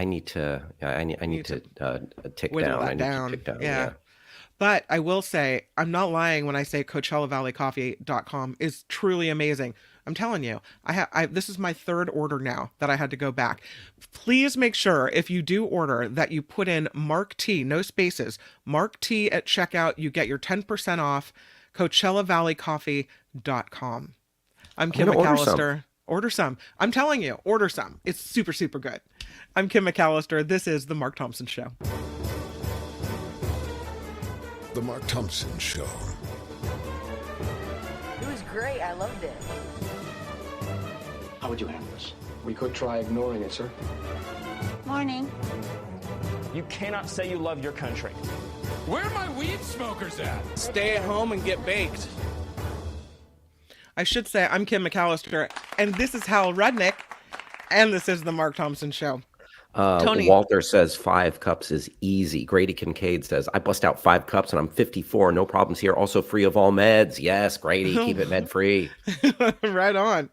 need to. I need to tick down. I need to tick down. Yeah. But I will say, I'm not lying when I say CoachellaValleyCoffee.com is truly amazing. I'm telling you, this is my 3rd order now that I had to go back. Please make sure if you do order that you put in Mark T, no spaces, Mark T at checkout. You get your 10% off. CoachellaValleyCoffee.com. I'm Kim McAllister. Order some. I'm telling you, order some. It's super, super good. I'm Kim McAllister. This is The Mark Thompson Show. The Mark Thompson Show. It was was great. I loved it. How would you handle this? We could try ignoring it, sir. Morning. You cannot say you love your country. Where are my weed smokers at? Stay at home and get baked. I should say I'm Kim McAllister, and this is Hal Rudnick, and this is the Mark Thompson Show. Tony. Walter says 5 cups is easy. Grady Kincaid says, I bust out 5 cups and I'm 54. No problems here. Also free of all meds. Yes, Grady, keep it med free. Right on.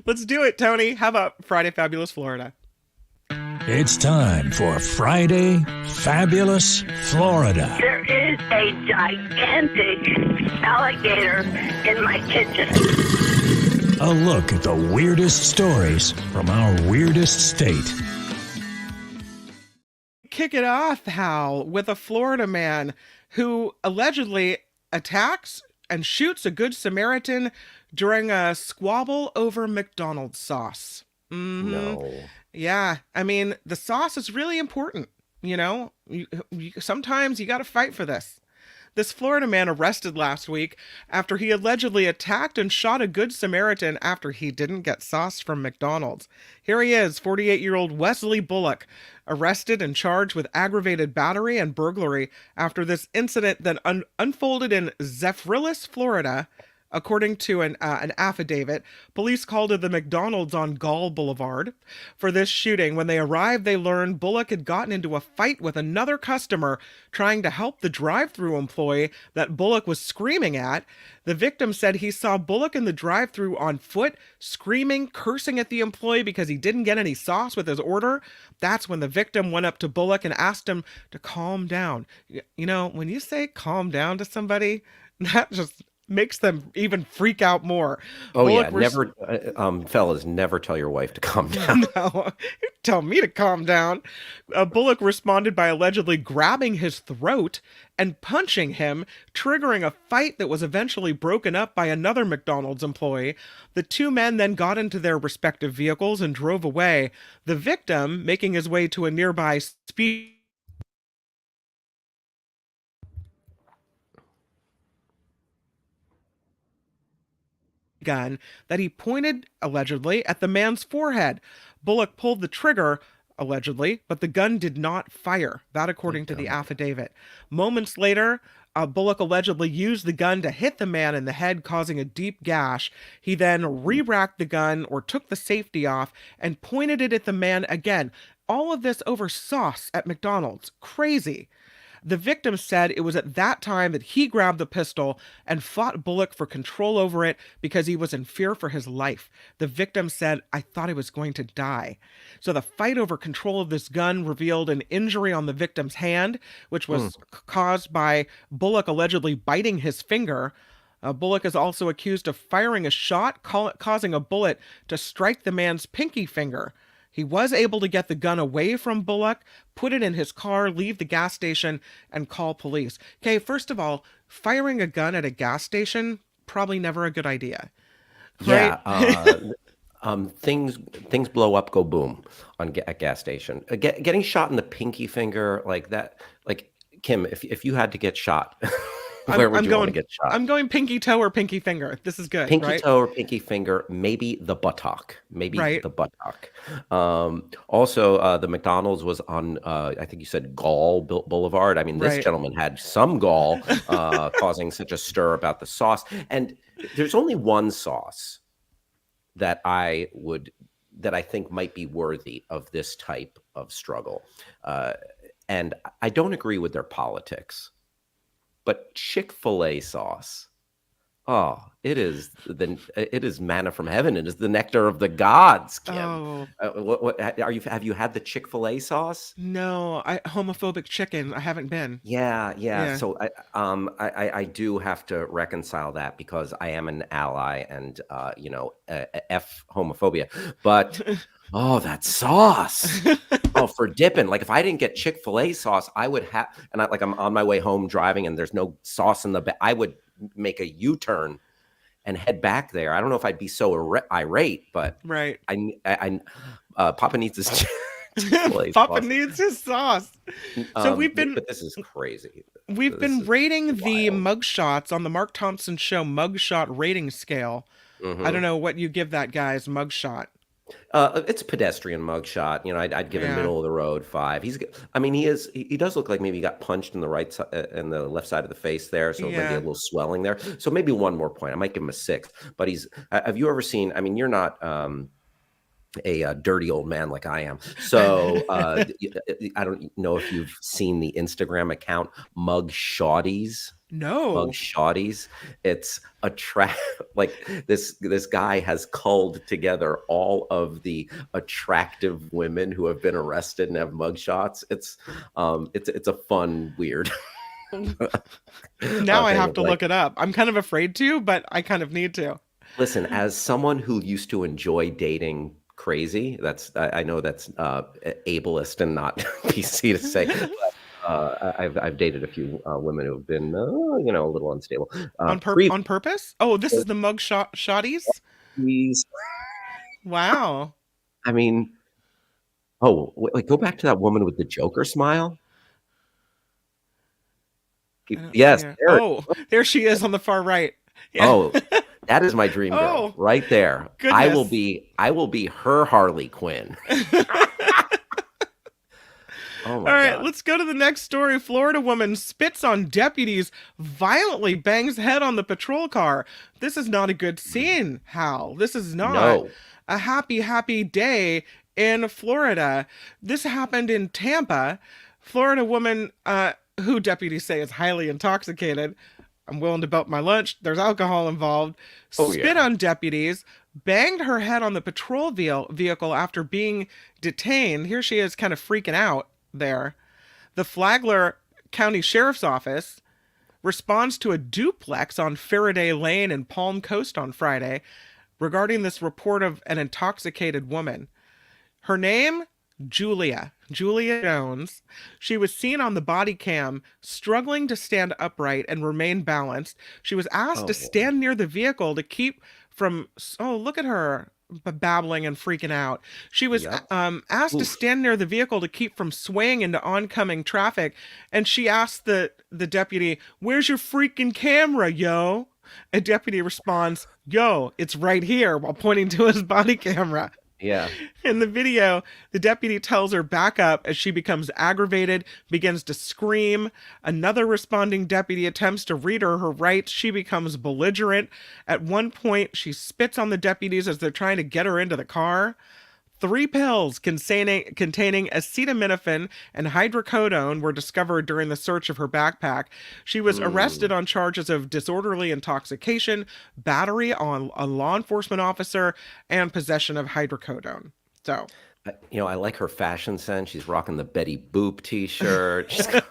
Let's do it, Tony. How about Friday Fabulous Florida? It's time for Friday Fabulous Florida. There is a gigantic alligator in my kitchen. A look at the weirdest stories from our weirdest state. Kick it off, Hal, with a Florida man who allegedly attacks and shoots a Good Samaritan during a squabble over McDonald's sauce. Mm-hmm. No. Yeah, I mean, the sauce is really important. You know, sometimes you got to fight for this. This Florida man arrested last week after he allegedly attacked and shot a Good Samaritan after he didn't get sauce from McDonald's. Here he is, 48-year-old Wesley Bullock, arrested and charged with aggravated battery and burglary after this incident that unfolded in Zephyrilus, Florida. According to an affidavit, police called to the McDonald's on Gall Boulevard for this shooting. When they arrived, they learned Bullock had gotten into a fight with another customer trying to help the drive-thru employee that Bullock was screaming at. The victim said he saw Bullock in the drive-thru on foot, screaming, cursing at the employee because he didn't get any sauce with his order. That's when the victim went up to Bullock and asked him to calm down. You know, when you say calm down to somebody, that just makes them even freak out more. Oh, Bullock yeah. Never, fellas, never tell your wife to calm down. No, you tell me to calm down. Bullock responded by allegedly grabbing his throat and punching him, triggering a fight that was eventually broken up by another McDonald's employee. The two men then got into their respective vehicles and drove away. The victim, making his way to a nearby speed gun that he pointed, allegedly, at the man's forehead. Bullock pulled the trigger, allegedly, but the gun did not fire. That according to the affidavit. Moments later, Bullock allegedly used the gun to hit the man in the head, causing a deep gash. He then re-racked the gun or took the safety off and pointed it at the man again. All of this over sauce at McDonald's. Crazy. The victim said it was at that time that he grabbed the pistol and fought Bullock for control over it because he was in fear for his life. The victim said, I thought I was going to die. So the fight over control of this gun revealed an injury on the victim's hand, which was caused by Bullock allegedly biting his finger. Bullock is also accused of firing a shot, causing a bullet to strike the man's pinky finger. He was able to get the gun away from Bullock, put it in his car, leave the gas station, and call police. Okay, first of all, firing a gun at a gas station, probably never a good idea. Right? Yeah, things blow up, go boom at gas station. Getting shot in the pinky finger like that, like Kim, if you had to get shot, where would you want to get shot? I'm going pinky toe or pinky finger. This is good. Pinky right? toe or pinky finger, maybe the buttock. The buttock. Also, the McDonald's was on, I think you said Gall Boulevard. I mean, this gentleman had some gall, causing such a stir about the sauce. And there's only one sauce that I think might be worthy of this type of struggle. And I don't agree with their politics. But Chick-fil-A sauce, it is manna from heaven. It is the nectar of the gods, Kim. Have you had the Chick-fil-A sauce? No, homophobic chicken. I haven't been. Yeah. So I do have to reconcile that because I am an ally and F homophobia. But that sauce. For dipping. Like if I didn't get Chick-fil-A sauce, I would have, and I'm on my way home driving and there's no sauce in the bag. I would make a U-turn and head back there. I don't know if I'd be so irate, but right. I Papa needs his Papa needs his sauce. So but this is crazy. We've been rating the mugshots on the Mark Thompson Show mugshot rating scale. I don't know what you give that guy's mugshot. It's a pedestrian mugshot. You know, I'd give him middle of the road 5. He does look like maybe he got punched in the right side and the left side of the face there, so maybe a little swelling there. So maybe 1 more point. I might give him a 6. But have you ever seen? I mean, you're not a dirty old man like I am, so I don't know if you've seen the Instagram account Mug Shotties. No. Mug Shotties. It's like this guy has culled together all of the attractive women who have been arrested and have mug shots. It's a fun, weird. Now I have to look it up. I'm kind of afraid to, but I kind of need to. Listen, as someone who used to enjoy dating crazy, I know that's ableist and not PC to say. But, I've dated a few women who have been, a little unstable. On purpose? Oh, this is the mug shotties? Wow. I mean, wait, go back to that woman with the Joker smile. Yes. There she is on the far right. Yeah. Oh, that is my dream girl right there. Goodness. I will be her Harley Quinn. All right, let's go to the next story. Florida woman spits on deputies, violently bangs head on the patrol car. This is not a good scene, Hal. This is not a happy day in Florida. This happened in Tampa. Florida woman, who deputies say is highly intoxicated. I'm willing to bet my lunch. There's alcohol involved. Spit on deputies, banged her head on the patrol vehicle after being detained. Here she is kind of freaking out there. The Flagler County Sheriff's Office responds to a duplex on Faraday Lane in Palm Coast on Friday regarding this report of an intoxicated woman. Her name, Julia Jones. She was seen on the body cam struggling to stand upright and remain balanced. She was asked to stand near the vehicle to keep from, look at her babbling and freaking out. She was asked to stand near the vehicle to keep from swaying into oncoming traffic, and she asked the deputy, "Where's your freaking camera, yo?" A deputy responds, "Yo, it's right here," while pointing to his body camera. Yeah. In the video, the deputy tells her back up as she becomes aggravated, begins to scream. Another responding deputy attempts to read her rights. She becomes belligerent. At one point, she spits on the deputies as they're trying to get her into the car. 3 pills containing acetaminophen and hydrocodone were discovered during the search of her backpack. She was arrested on charges of disorderly intoxication, battery on a law enforcement officer, and possession of hydrocodone. So, I like her fashion sense. She's rocking the Betty Boop t-shirt. She's got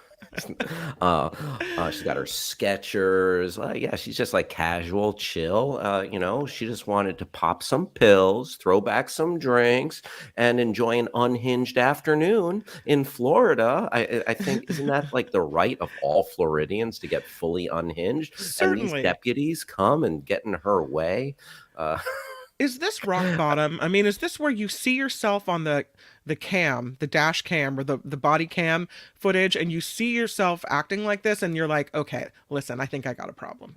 her Skechers. She's just like casual, chill. She just wanted to pop some pills, throw back some drinks, and enjoy an unhinged afternoon in Florida. I think, isn't that like the right of all Floridians to get fully unhinged? Certainly. And these deputies come and get in her way. Is this rock bottom? I mean, is this where you see yourself on the cam, the dash cam or the body cam footage, and you see yourself acting like this and you're like, okay, listen, I think I got a problem?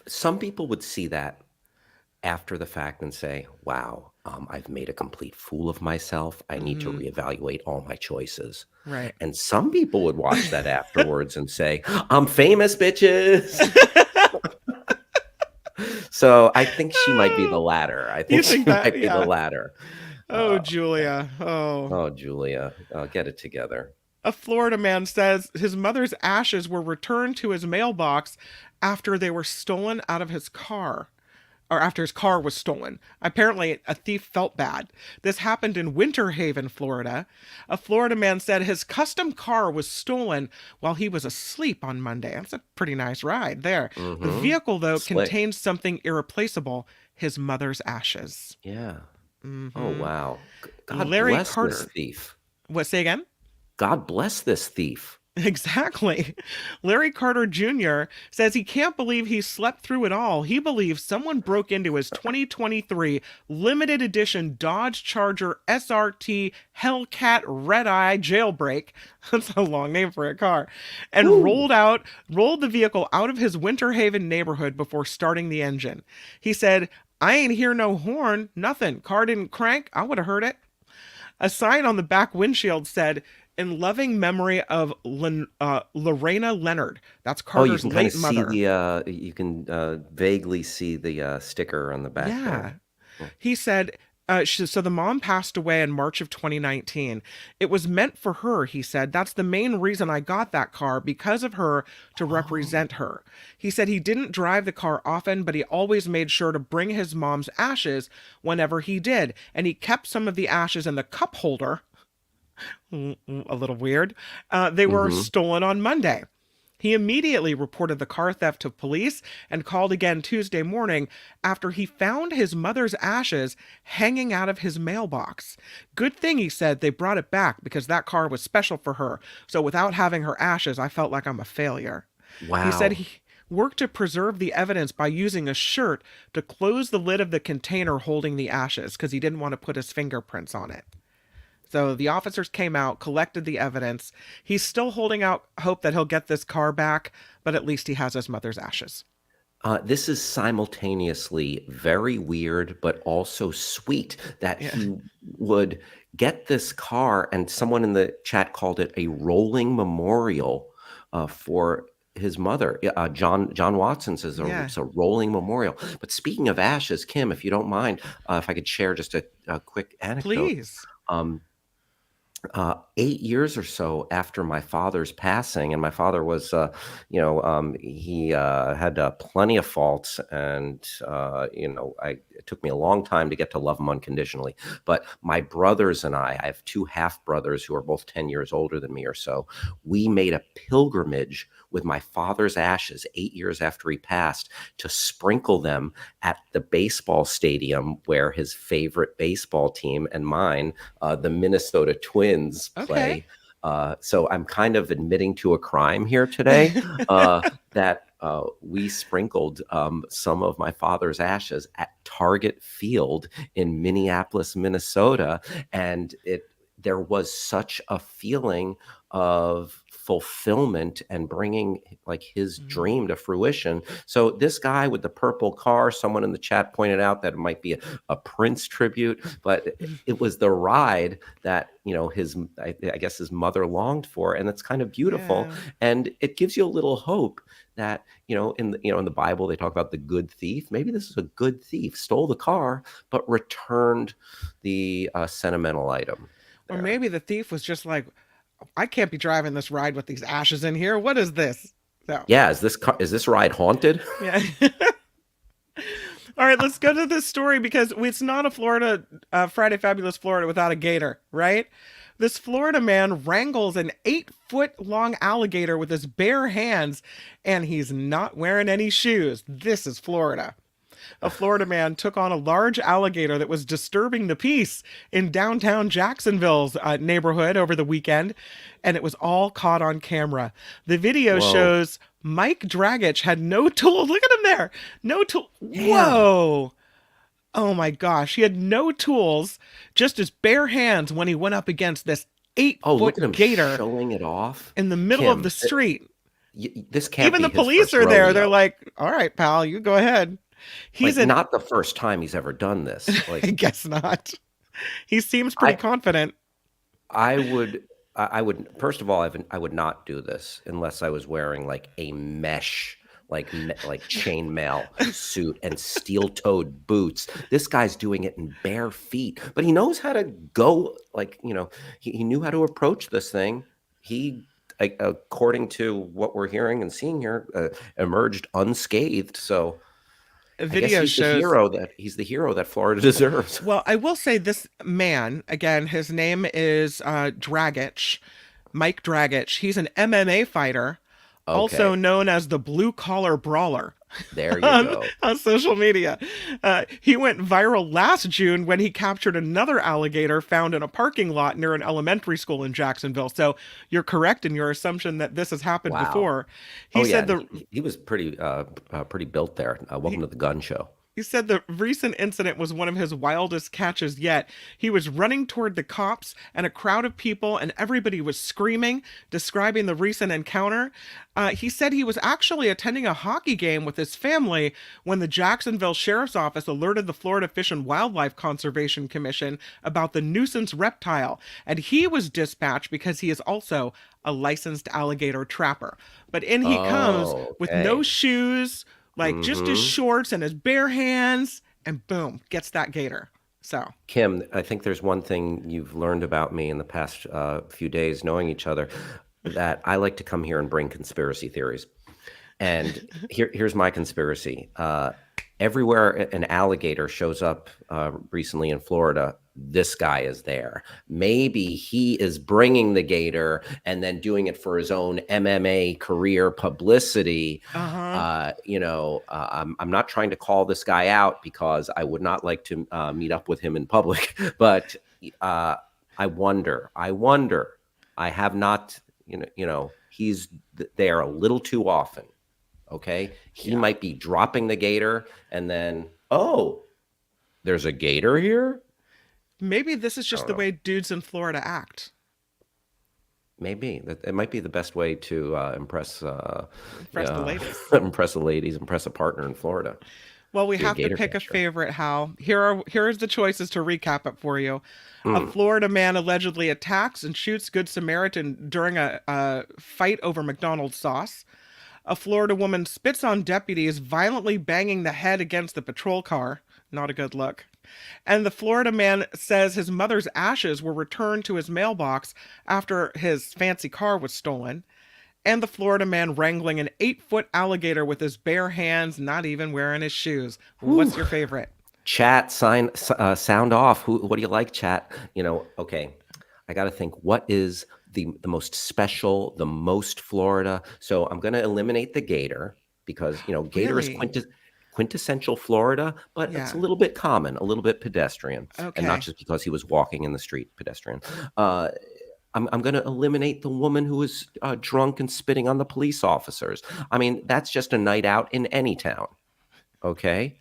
Some people would see that after the fact and say, wow, I've made a complete fool of myself. I need to reevaluate all my choices. Right. And some people would watch that afterwards and say, I'm famous, bitches. So I think she might be the latter. I think she might be the latter. Oh, Julia. Oh, Julia. Get it together. A Florida man says his mother's ashes were returned to his mailbox after they were stolen out of his car. Or after his car was stolen. Apparently, a thief felt bad. This happened in Winter Haven, Florida. A Florida man said his custom car was stolen while he was asleep on Monday. That's a pretty nice ride there. Mm-hmm. The vehicle, though, contains something irreplaceable, his mother's ashes. Yeah. Mm-hmm. Oh, wow. God Larry bless Carter. This thief. What, say again? God bless this thief. Exactly. Larry Carter Jr. says he can't believe he slept through it all. He believes someone broke into his 2023 limited edition Dodge Charger SRT Hellcat Red Eye jailbreak. That's a long name for a car. And rolled the vehicle out of his Winter Haven neighborhood before starting the engine. He said, "I ain't hear no horn, nothing. Car didn't crank. I would have heard it." A sign on the back windshield said, "In loving memory of Lorena Leonard." That's Carter's late mother. You can vaguely see the sticker on the back. Yeah. He said, so the mom passed away in March of 2019. "It was meant for her," he said. "That's the main reason I got that car, because of her, to represent her." He said he didn't drive the car often, but he always made sure to bring his mom's ashes whenever he did. And he kept some of the ashes in the cup holder. A little weird. They were stolen on Monday. He immediately reported the car theft to police and called again Tuesday morning after he found his mother's ashes hanging out of his mailbox. "Good thing," he said, "they brought it back because that car was special for her. So without having her ashes, I felt like I'm a failure." Wow. He said he worked to preserve the evidence by using a shirt to close the lid of the container holding the ashes because he didn't want to put his fingerprints on it. So the officers came out, collected the evidence. He's still holding out hope that he'll get this car back, but at least he has his mother's ashes. This is simultaneously very weird, but also sweet that he would get this car, and someone in the chat called it a rolling memorial for his mother. John Watson says it's a rolling memorial. But speaking of ashes, Kim, if you don't mind, if I could share just a quick anecdote. Please. 8 years or so after my father's passing, and my father was, he had plenty of faults, and it took me a long time to get to love him unconditionally. But my brothers and I have two half brothers who are both 10 years older than me or so. We made a pilgrimage with my father's ashes 8 years after he passed to sprinkle them at the baseball stadium where his favorite baseball team and mine, the Minnesota Twins, play. So I'm kind of admitting to a crime here today that we sprinkled some of my father's ashes at Target Field in Minneapolis, Minnesota. And there was such a feeling of fulfillment and bringing like his dream to fruition. So this guy with the purple car, someone in the chat pointed out that it might be a Prince tribute, but it was the ride that, I guess his mother longed for. And it's kind of beautiful. Yeah. And it gives you a little hope that, in the Bible, they talk about the good thief. Maybe this is a good thief, stole the car, but returned the sentimental item. Or maybe the thief was just like, I can't be driving this ride with these ashes in here. What is this? So. Yeah, is this ride haunted? Yeah. All right, let's go to this story because it's not a Florida Friday Fabulous Florida without a gator, right? This Florida man wrangles an 8-foot-long alligator with his bare hands, and he's not wearing any shoes. This is Florida. A Florida man took on a large alligator that was disturbing the peace in downtown Jacksonville's neighborhood over the weekend, and it was all caught on camera. The video shows Mike Dragich had no tools. Look at him there. No tool. Whoa. Oh my gosh. He had no tools, just his bare hands when he went up against this 8-foot gator. Showing it off in the middle of the street. This can't Even be the police are there. They're like, all right, pal, you go ahead. He's not the first time he's ever done this. I guess not. He seems pretty confident. I would first of all, I would not do this unless I was wearing like a mesh, like chainmail suit and steel-toed boots. This guy's doing it in bare feet, but he knows how to go. He knew how to approach this thing. He, according to what we're hearing and seeing here, emerged unscathed. So. Video shows he's the hero that Florida deserves. Well, I will say this man, again, his name is Dragich, Mike Dragich. He's an MMA fighter. also known as the blue collar brawler. There you go. On social media. He went viral last June when he captured another alligator found in a parking lot near an elementary school in Jacksonville. So you're correct in your assumption that this has happened before. He said he was pretty built there. Welcome to the gun show. He said the recent incident was one of his wildest catches yet. He was running toward the cops and a crowd of people, and everybody was screaming, describing the recent encounter. He said he was actually attending a hockey game with his family when the Jacksonville Sheriff's Office alerted the Florida Fish and Wildlife Conservation Commission about the nuisance reptile, and he was dispatched because he is also a licensed alligator trapper. But in he comes with no shoes, like just his shorts and his bare hands, and boom, gets that gator. So, Kim, I think there's one thing you've learned about me in the past few days knowing each other, that I like to come here and bring conspiracy theories. And here's my conspiracy. Everywhere an alligator shows up recently in Florida, this guy is there. Maybe he is bringing the gator and then doing it for his own MMA career publicity. I'm not trying to call this guy out because I would not like to meet up with him in public, but I wonder. I have not, he's there a little too often. Okay. He might be dropping the gator and then, there's a gator here. Maybe this is just the way dudes in Florida act. Maybe it might be the best way to impress the ladies, impress a partner in Florida. Well, we have to pick a favorite, Hal. Here's the choices to recap it for you. A Florida man allegedly attacks and shoots Good Samaritan during a fight over McDonald's sauce. A Florida woman spits on deputies, violently banging the head against the patrol car. Not a good look. And the Florida man says his mother's ashes were returned to his mailbox after his fancy car was stolen. And the Florida man wrangling an 8-foot alligator with his bare hands, not even wearing his shoes. What's your favorite? Chat, sound off. What do you like, chat? Okay. I got to think, what is the most special, the most Florida? So I'm going to eliminate the gator because, gator is quintessential Florida, but it's a little bit common, a little bit pedestrian. Okay. And not just because he was walking in the street, pedestrian. I'm going to eliminate the woman who was drunk and spitting on the police officers. I mean, that's just a night out in any town. Okay.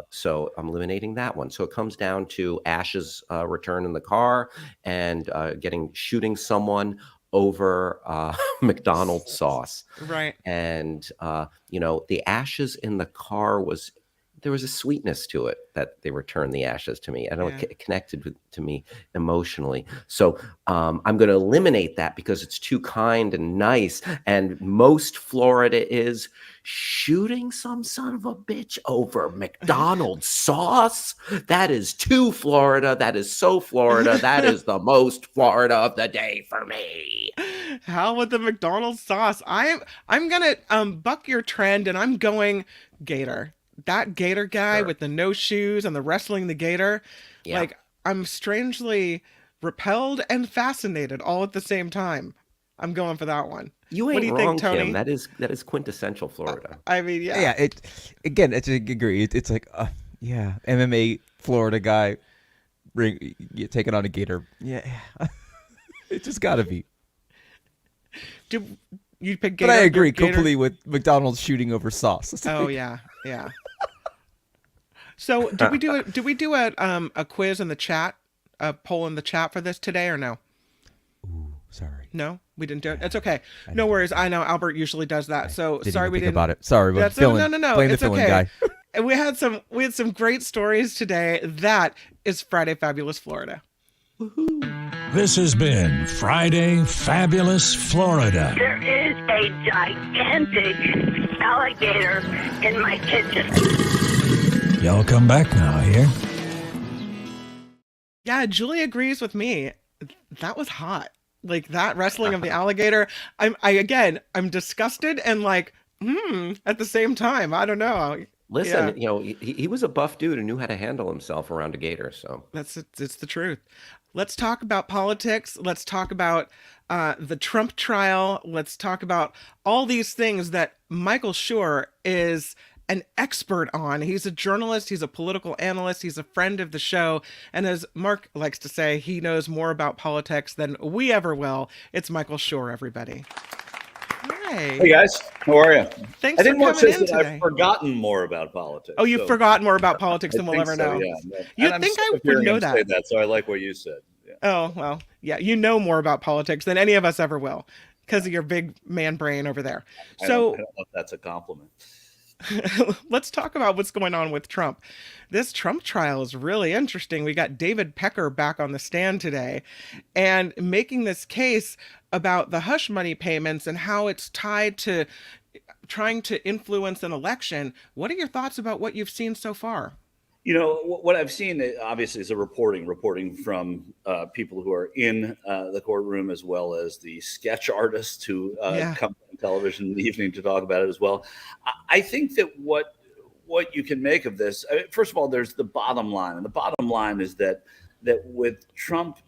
So I'm eliminating that one. So it comes down to Ash's return in the car and shooting someone over McDonald's sauce. Right. And, the ashes in the car there was a sweetness to it that they returned the ashes to me. I don't know, it connected to me emotionally. So I'm going to eliminate that because it's too kind and nice. And most Florida is shooting some son of a bitch over McDonald's sauce. That is too Florida. That is so Florida. That is the most Florida of the day for me. How with the McDonald's sauce? I'm going to buck your trend and I'm going gator. That gator guy with the no shoes and the wrestling the gator, like I'm strangely repelled and fascinated all at the same time. I'm going for that one. You ain't what do you wrong, think, Tony? Kim. That is quintessential Florida. I mean, yeah. Yeah, it's a agree. It's like, MMA Florida guy taking on a gator. Yeah, it just got to be. You pick gator, but I agree completely with McDonald's shooting over sauce. Oh yeah. So did we do a quiz in the chat, a poll in the chat for this today or no? Ooh, sorry. No, we didn't do it. It's okay. No worries. I know Albert usually does that. So sorry we didn't about it. Sorry, but no. Blame It's the filling okay. guy. We had some great stories today. That is Friday Fabulous Florida. Woohoo. This has been Friday Fabulous Florida. There is a gigantic alligator in my kitchen. Y'all come back now, here. Yeah, Julie agrees with me. That was hot. Like that wrestling of the alligator. I'm disgusted and like, at the same time. I don't know. Listen, he was a buff dude who knew how to handle himself around a gator. So it's the truth. Let's talk about politics. Let's talk about the Trump trial. Let's talk about all these things that Michael Shure is an expert on. He's a journalist. He's a political analyst. He's a friend of the show. And as Mark likes to say, he knows more about politics than we ever will. It's Michael Shure, everybody. Hi. Hey guys, how are you? Thanks I didn't for want to coming say in that today. I've forgotten more about politics. Oh, you've forgotten more about politics than we'll ever know. Yeah. You'd think I would know that. Say that. So I like what you said. Yeah. Oh, well, yeah, you know more about politics than any of us ever will because of your big man brain over there. I don't know if that's a compliment. Let's talk about what's going on with Trump. This Trump trial is really interesting. We got David Pecker back on the stand today and making this case about the hush money payments and how it's tied to trying to influence an election. What are your thoughts about what you've seen so far? What I've seen, obviously, is a reporting from people who are in the courtroom, as well as the sketch artists who come on television in the evening to talk about it as well. I think that what you can make of this, first of all, there's the bottom line. And the bottom line is that with Trump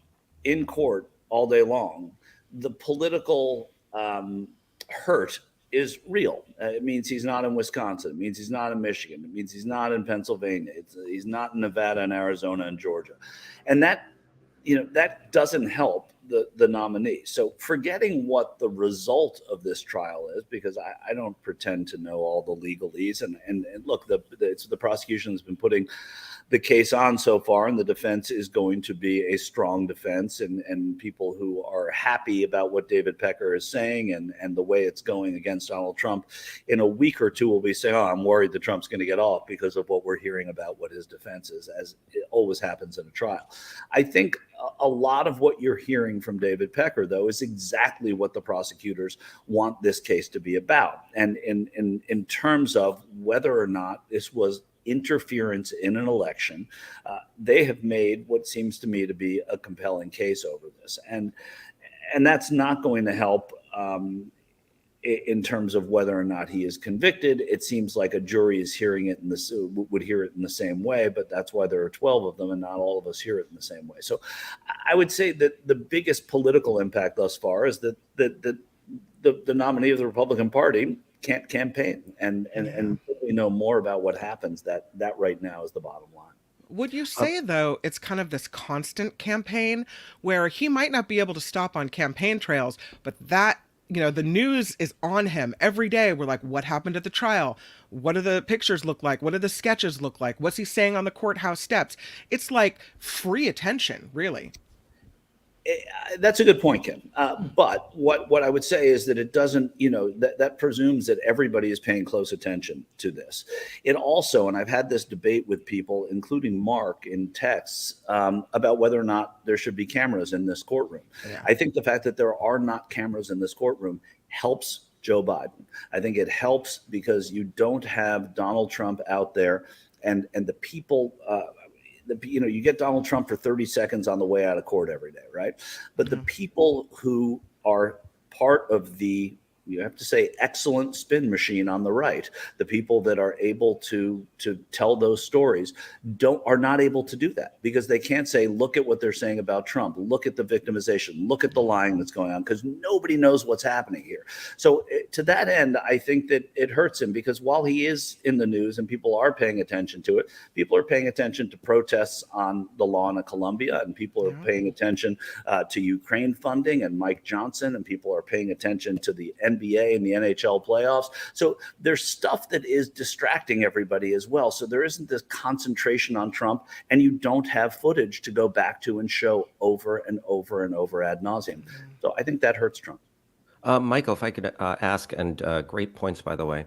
in court all day long, the political hurt is real. It means he's not in Wisconsin. It means he's not in Michigan. It means he's not in Pennsylvania. He's not in Nevada and Arizona and Georgia. And that doesn't help the nominee. So forgetting what the result of this trial is, because I don't pretend to know all the legalese. And look, the prosecution has been putting the case on so far, and the defense is going to be a strong defense, and people who are happy about what David Pecker is saying and the way it's going against Donald Trump in a week or two will be saying, oh, I'm worried that Trump's going to get off because of what we're hearing about what his defense is, as it always happens in a trial. I think a lot of what you're hearing from David Pecker, though, is exactly what the prosecutors want this case to be about. And in terms of whether or not this was interference in an election, they have made what seems to me to be a compelling case over this, and that's not going to help in terms of whether or not he is convicted. It seems like a jury is hearing it would hear it in the same way, but that's why there are 12 of them, and not all of us hear it in the same way. So, I would say that the biggest political impact thus far is that the nominee of the Republican Party can't campaign, and we know more about what happens. That right now is the bottom line. Would you say, though, it's kind of this constant campaign where he might not be able to stop on campaign trails, but that, the news is on him every day? We're like, what happened at the trial? What do the pictures look like? What do the sketches look like? What's he saying on the courthouse steps? It's like free attention, really. That's a good point, Kim. But what I would say is that it doesn't, that presumes that everybody is paying close attention to this. It also, and I've had this debate with people, including Mark in texts, about whether or not there should be cameras in this courtroom. Yeah. I think the fact that there are not cameras in this courtroom helps Joe Biden. I think it helps because you don't have Donald Trump out there and the people, you get Donald Trump for 30 seconds on the way out of court every day, right? But the people who are part of the, you have to say, excellent spin machine on the right, the people that are able to tell those stories are not able to do that, because they can't say, look at what they're saying about Trump, look at the victimization, look at the lying that's going on, because nobody knows what's happening here. So to that end, I think that it hurts him, because while he is in the news and people are paying attention to it, people are paying attention to protests on the lawn of Columbia, and people are paying attention to Ukraine funding and Mike Johnson, and people are paying attention to the NBA and the NHL playoffs. So there's stuff that is distracting everybody as well. So there isn't this concentration on Trump, and you don't have footage to go back to and show over and over and over ad nauseum. So I think that hurts Trump. Michael, if I could ask, and great points, by the way.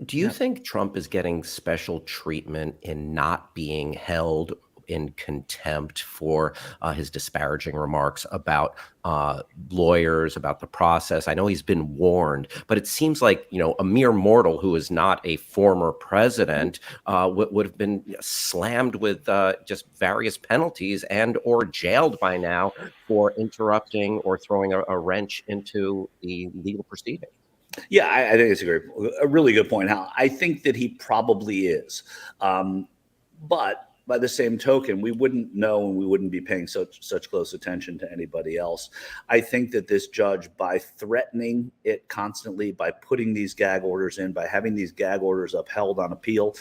Do you think Trump is getting special treatment in not being held in contempt for his disparaging remarks about lawyers, about the process? I know he's been warned, but it seems like, a mere mortal who is not a former president would have been slammed with just various penalties and or jailed by now for interrupting or throwing a wrench into the legal proceeding. Yeah, I think it's a really good point, Hal. I think that he probably is. But by the same token, we wouldn't know and we wouldn't be paying such close attention to anybody else. I think that this judge, by threatening it constantly, by putting these gag orders in, by having these gag orders upheld on appeal,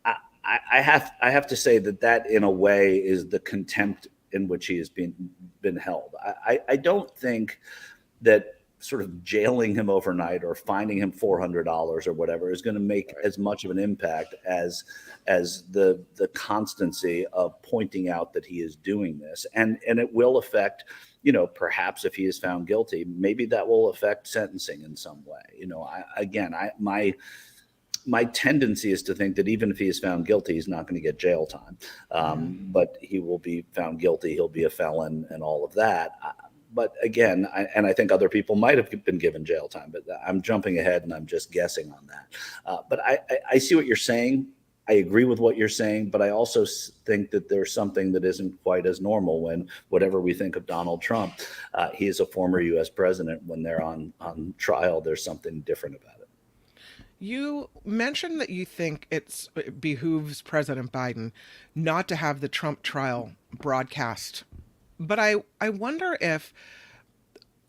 I have to say that in a way is the contempt in which he has been held. I don't think that sort of jailing him overnight or finding him $400 or whatever is going to make as much of an impact as the constancy of pointing out that he is doing this. And it will affect, perhaps if he is found guilty, maybe that will affect sentencing in some way. My tendency is to think that even if he is found guilty, he's not going to get jail time. But he will be found guilty. He'll be a felon and all of that. But again, I think other people might have been given jail time, but I'm jumping ahead and I'm just guessing on that. But I see what you're saying. I agree with what you're saying, but I also think that there's something that isn't quite as normal when whatever we think of Donald Trump, he is a former U.S. president. When they're on trial, there's something different about it. You mentioned that you think it behooves President Biden not to have the Trump trial broadcast. But I wonder if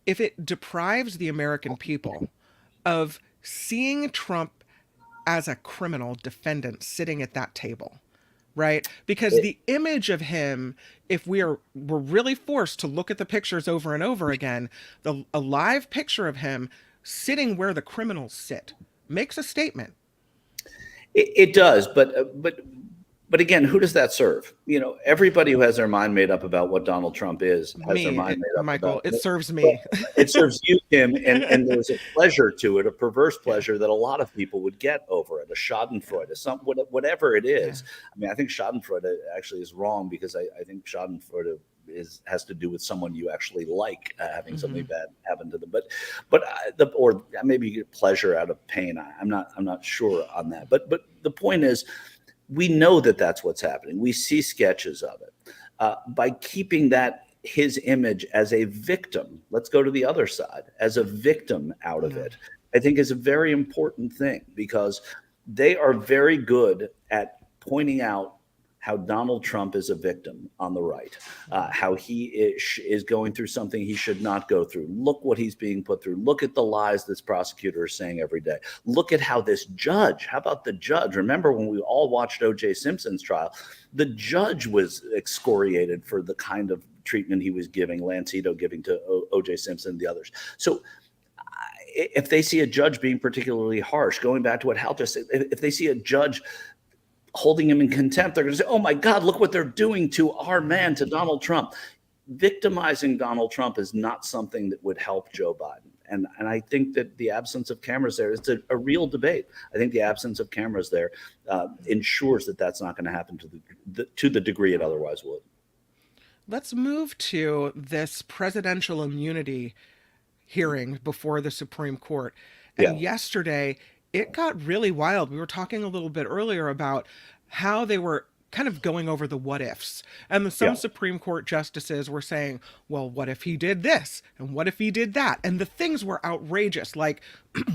it deprives the American people of seeing Trump as a criminal defendant sitting at that table, right? Because the image of him, if we're really forced to look at the pictures over and over again, a live picture of him sitting where the criminals sit makes a statement. It does, but again, who does that serve? Everybody who has their mind made up about what Donald Trump is has their mind made up. Michael, it serves me. It serves you, Tim, and there's a pleasure to it, a perverse pleasure that a lot of people would get over it, a Schadenfreude, whatever it is. Yeah. I mean, I think Schadenfreude actually is wrong because I think Schadenfreude has to do with someone you actually like having something bad happen to them, or maybe you get pleasure out of pain. I'm not sure on that, but the point is, we know that that's what's happening. We see sketches of it. By keeping his image as a victim, let's go to the other side, as a victim out of it, I think is a very important thing because they are very good at pointing out how Donald Trump is a victim on the right, how he is going through something he should not go through. Look what he's being put through. Look at the lies this prosecutor is saying every day. Look at how this judge, how about the judge? Remember when we all watched O.J. Simpson's trial, the judge was excoriated for the kind of treatment he was giving, Lancito giving to O.J. Simpson and the others. So if they see a judge being particularly harsh, going back to what Hal just said, if they see a judge holding him in contempt, they're going to say, oh my God, look what they're doing to our man, to Donald Trump. Victimizing Donald Trump is not something that would help Joe Biden. And I think that the absence of cameras there is a real debate. I think the absence of cameras there ensures that that's not going to happen to the degree it otherwise would. Let's move to this presidential immunity hearing before the Supreme Court. And yesterday, it got really wild. We were talking a little bit earlier about how they were kind of going over the what ifs. And some Supreme Court justices were saying, well, what if he did this? And what if he did that? And the things were outrageous. Like,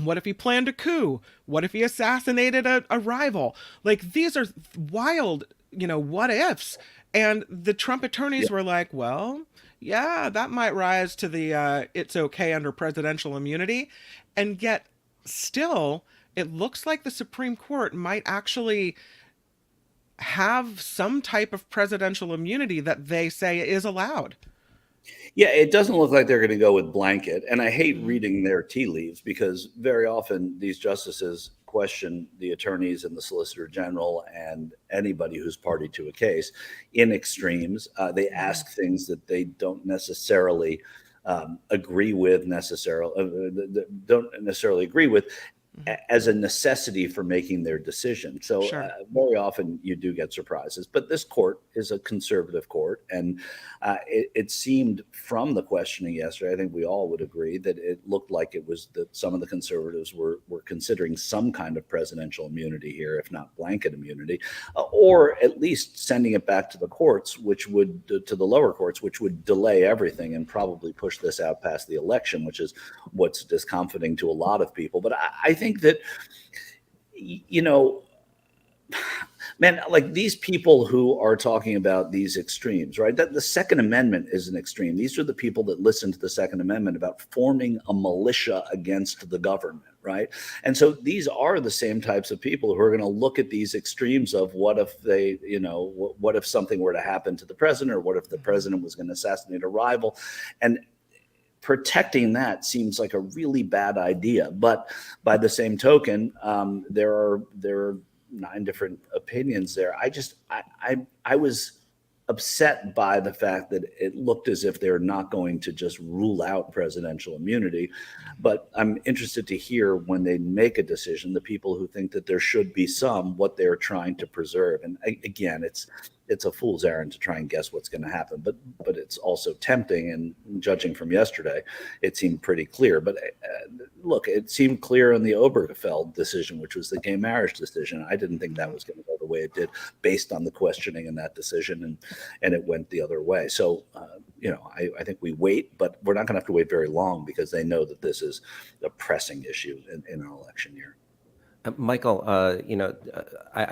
what if he planned a coup? What if he assassinated a rival? Like, these are wild, what ifs. And the Trump attorneys were like, well, yeah, that might rise to the it's okay under presidential immunity. And yet still, it looks like the Supreme Court might actually have some type of presidential immunity that they say is allowed. Yeah, it doesn't look like they're going to go with blanket. And I hate reading their tea leaves because very often these justices question the attorneys and the Solicitor General and anybody who's party to a case in extremes. They ask things that they don't necessarily agree with, don't necessarily agree with. as a necessity for making their decision. So Sure. Very often you do get surprises, but this court is a conservative court. And it seemed from the questioning yesterday, I think we all would agree that it looked like it was that some of the conservatives were considering some kind of presidential immunity here, if not blanket immunity, or at least sending it back to the courts, which would, to the lower courts, which would delay everything and probably push this out past the election, which is what's discomforting to a lot of people. But I think that, man, like these people who are talking about these extremes, right? That the Second Amendment is an extreme. These are the people that listen to the Second Amendment about forming a militia against the government, right? And so these are the same types of people who are going to look at these extremes of what if they, what if something were to happen to the president, or what if the president was going to assassinate a rival, and protecting that seems like a really bad idea. But by the same token, there are 9 different opinions there. I was upset by the fact that it looked as if they're not going to just rule out presidential immunity. But I'm interested to hear, when they make a decision, the people who think that there should be some, what they're trying to preserve. And again, it's a fool's errand to try and guess what's going to happen, but it's also tempting. And judging from yesterday, it seemed pretty clear. But look, it seemed clear in the Obergefell decision, which was the gay marriage decision. I didn't think that was going to go the way it did, based on the questioning in that decision, and it went the other way. So I think we wait, but we're not going to have to wait very long, because they know that this is a pressing issue in an election year. Michael, I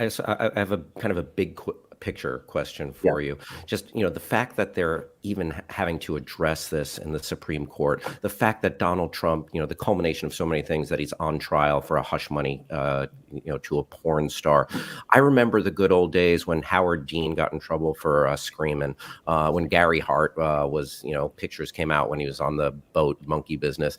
have a kind of a big picture question for you. Just, the fact that they're even having to address this in the Supreme Court, the fact that Donald Trump, the culmination of so many things, that he's on trial for a hush money, to a porn star. I remember the good old days when Howard Dean got in trouble for screaming, when Gary Hart was, pictures came out when he was on the boat, monkey business,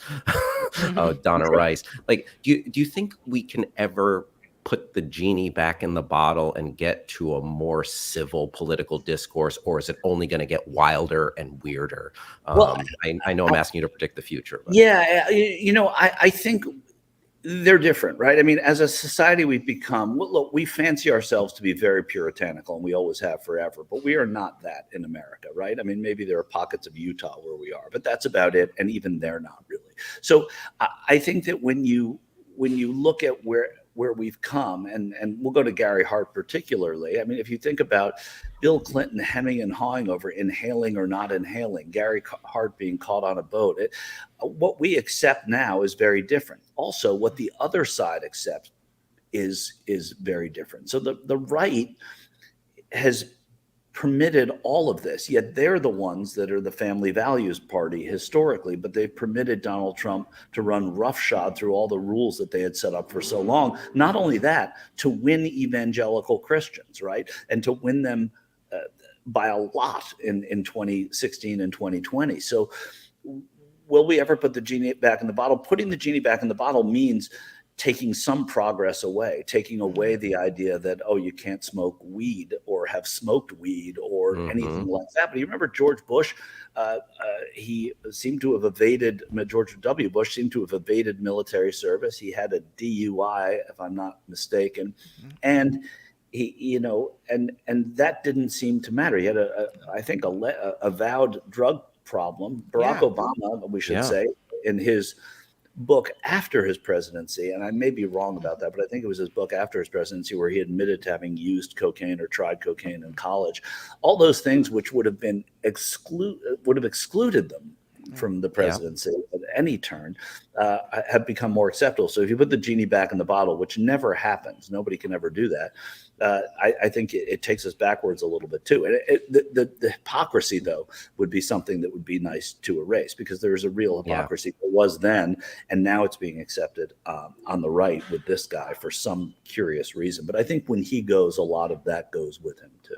Donna Rice. Like, do you think we can ever put the genie back in the bottle and get to a more civil political discourse, or is it only going to get wilder and weirder? Well, I know I'm asking you to predict the future. But. Yeah, I think they're different, right? I mean, as a society, we've become, look, we fancy ourselves to be very puritanical, and we always have forever, but we are not that in America, right? I mean, maybe there are pockets of Utah where we are, but that's about it. And even they're not really. So I think that when you look at where we've come, and we'll go to Gary Hart particularly. I mean, if you think about Bill Clinton hemming and hawing over inhaling or not inhaling, Gary Hart being caught on a boat, what we accept now is very different. Also, what the other side accepts is very different. So the right has permitted all of this, yet they're the ones that are the family values party historically, but they've permitted Donald Trump to run roughshod through all the rules that they had set up for so long. Not only that, to win evangelical Christians, right? And to win them by a lot in 2016 and 2020. So will we ever put the genie back in the bottle? Putting the genie back in the bottle means taking some progress away, taking away the idea that, you can't smoke weed or have smoked weed or anything like that. But you remember George Bush, he seemed to have evaded, George W. Bush seemed to have evaded military service. He had a DUI, if I'm not mistaken. And he, and that didn't seem to matter. He had I think a avowed drug problem. Barack Obama, we should say, in his book after his presidency, and I may be wrong about that, but I think it was his book after his presidency where he admitted to having used cocaine or tried cocaine in college. All those things which would have excluded them from the presidency at any turn have become more acceptable. So if you put the genie back in the bottle, which never happens, nobody can ever do that. I think it takes us backwards a little bit too. And the hypocrisy, though, would be something that would be nice to erase, because there's a real hypocrisy that was then, and now it's being accepted on the right with this guy for some curious reason. But I think when he goes, a lot of that goes with him too.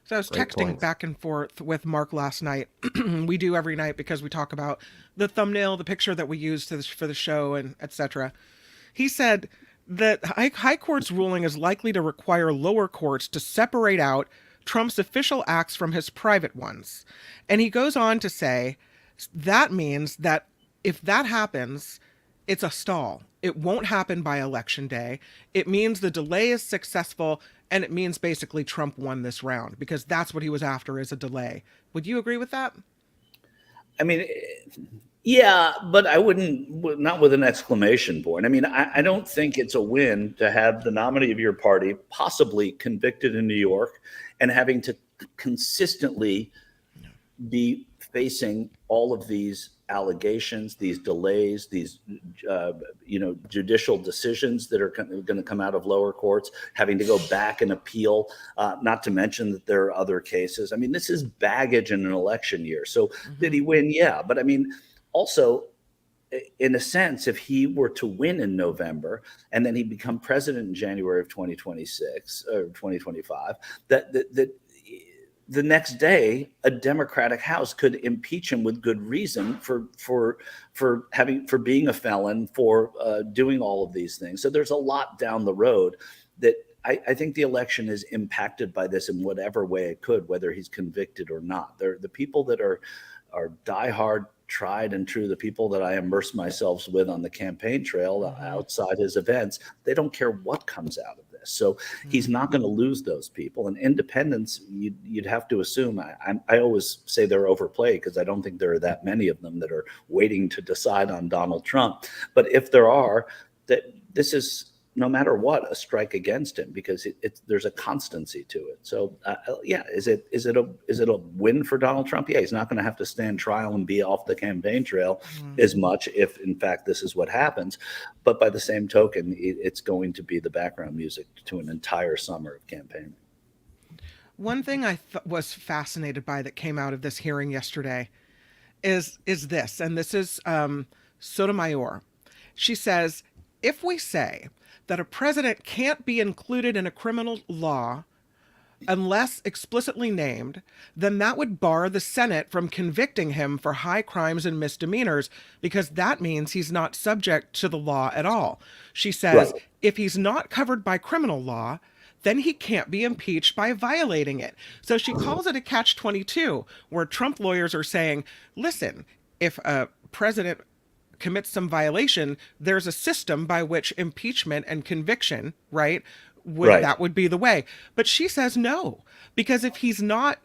So I was texting back and forth with Mark last night. We do every night because we talk about the thumbnail, the picture that we use for the show, and etc. He said that High Court's ruling is likely to require lower courts to separate out Trump's official acts from his private ones. And he goes on to say that means that if that happens, it's a stall. It won't happen by election day. It means the delay is successful, and it means basically Trump won this round because that's what he was after, is a delay. Would you agree with that? I mean, yeah, but I wouldn't, not with an exclamation point. I mean, I don't think it's a win to have the nominee of your party possibly convicted in New York and having to consistently be facing all of these allegations, these delays, these judicial decisions that are going to come out of lower courts, having to go back and appeal, not to mention that there are other cases. I mean, this is baggage in an election year. So did he win? Yeah. But I mean, also, in a sense, if he were to win in November and then he become president in January of 2026 or 2025, that the next day, a Democratic House could impeach him with good reason for being a felon, for doing all of these things. So there's a lot down the road that I think the election is impacted by this in whatever way it could, whether he's convicted or not. They're the people that are diehard, tried and true, the people that I immerse myself with on the campaign trail outside his events. They don't care what comes out of this. So he's not going to lose those people. And independents, you'd have to assume, I always say they're overplayed because I don't think there are that many of them that are waiting to decide on Donald Trump. But if there are, that this is, no matter what, a strike against him, because there's a constancy to it. So yeah, is it a win for Donald Trump? Yeah, he's not going to have to stand trial and be off the campaign trail as much if in fact this is what happens. But by the same token, it's going to be the background music to an entire summer of campaigning. One thing I was fascinated by that came out of this hearing yesterday is this, and this is Sotomayor. She says, if we say that a president can't be included in a criminal law unless explicitly named, then that would bar the Senate from convicting him for high crimes and misdemeanors, because that means he's not subject to the law at all. She says, if he's not covered by criminal law, then he can't be impeached by violating it. So she calls it a catch-22, where Trump lawyers are saying, listen, if a president commits some violation, there's a system by which impeachment and conviction, right, that would be the way. But she says no, because if he's not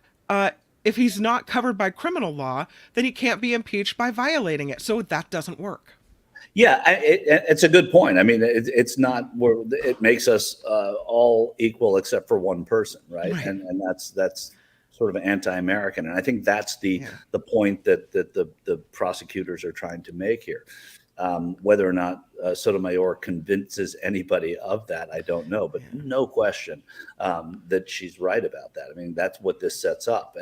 covered by criminal law, then he can't be impeached by violating it. So that doesn't work. Yeah, it's a good point. I mean, it's not where it makes us all equal except for one person, right? And that's sort of anti-American. And I think that's the point that the prosecutors are trying to make here. Whether or not Sotomayor convinces anybody of that, I don't know. But no question that she's right about that. I mean, that's what this sets up.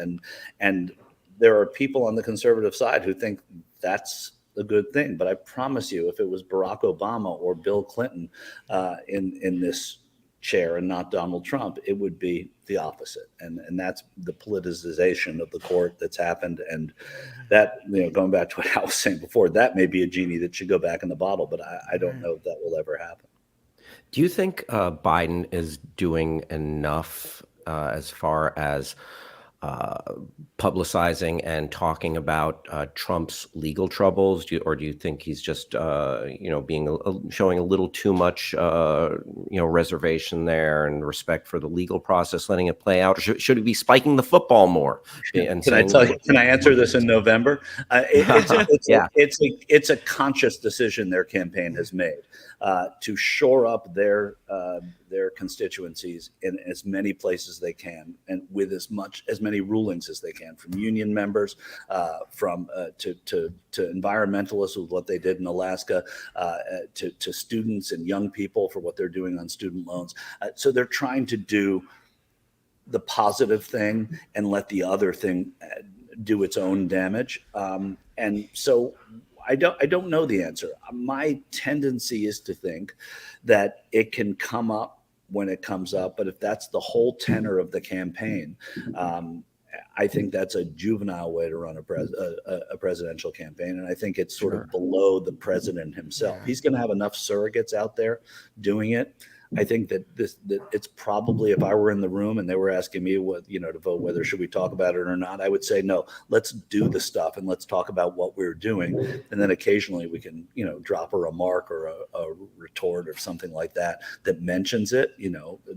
And there are people on the conservative side who think that's a good thing. But I promise you, if it was Barack Obama or Bill Clinton in this chair and not Donald Trump, it would be the opposite. And that's the politicization of the court that's happened. And that, going back to what Hal was saying before, that may be a genie that should go back in the bottle, but I don't know if that will ever happen. Do you think Biden is doing enough as far as publicizing and talking about Trump's legal troubles, or do you think he's just being showing a little too much reservation there and respect for the legal process, letting it play out? Or should he be spiking the football more? And can I answer this in November? It's a conscious decision their campaign has made to shore up their constituencies in as many places they can, and with as many rulings as they can, from union members, to environmentalists with what they did in Alaska, to students and young people for what they're doing on student loans. So they're trying to do the positive thing and let the other thing do its own damage. And so I don't know the answer. My tendency is to think that it can come up when it comes up, but if that's the whole tenor of the campaign, I think that's a juvenile way to run a presidential campaign, and I think it's sort of below the president himself. He's going to have enough surrogates out there doing it I think that it's probably, if I were in the room and they were asking me what, to vote, whether should we talk about it or not, I would say, no, let's do the stuff and let's talk about what we're doing. And then occasionally we can, drop a remark or a retort or something like that mentions it,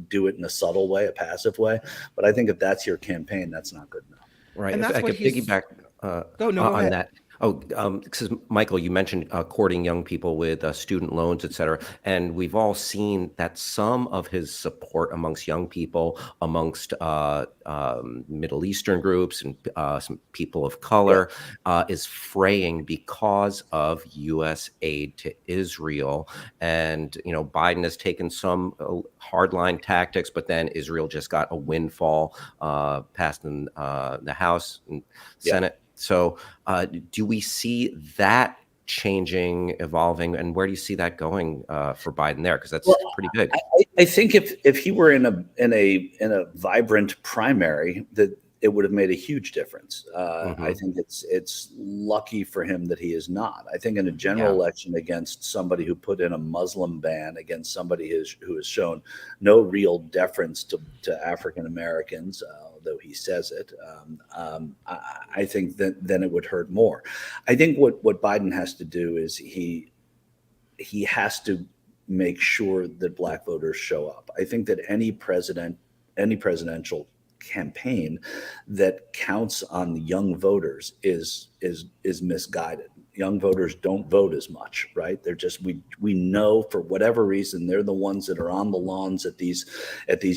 do it in a subtle way, a passive way. But I think if that's your campaign, that's not good enough. Right. And if that's I what could piggyback on that. Because Michael, you mentioned courting young people with student loans, et cetera. And we've all seen that some of his support amongst young people, amongst Middle Eastern groups and some people of color is fraying because of U.S. aid to Israel. And, Biden has taken some hardline tactics, but then Israel just got a windfall passed in the House and Senate. So do we see that changing, evolving, and where do you see that going for Biden there? Because that's pretty big. I think if he were in a vibrant primary, that it would have made a huge difference. I think it's lucky for him that he is not. I think in a general election against somebody who put in a Muslim ban, against somebody who has shown no real deference to African Americans, though he says it, I think that then it would hurt more. I think what Biden has to do is he has to make sure that Black voters show up. I think that any presidential campaign that counts on the young voters is misguided. Young voters don't vote as much, right? They're just, we know for whatever reason, they're the ones that are on the lawns at these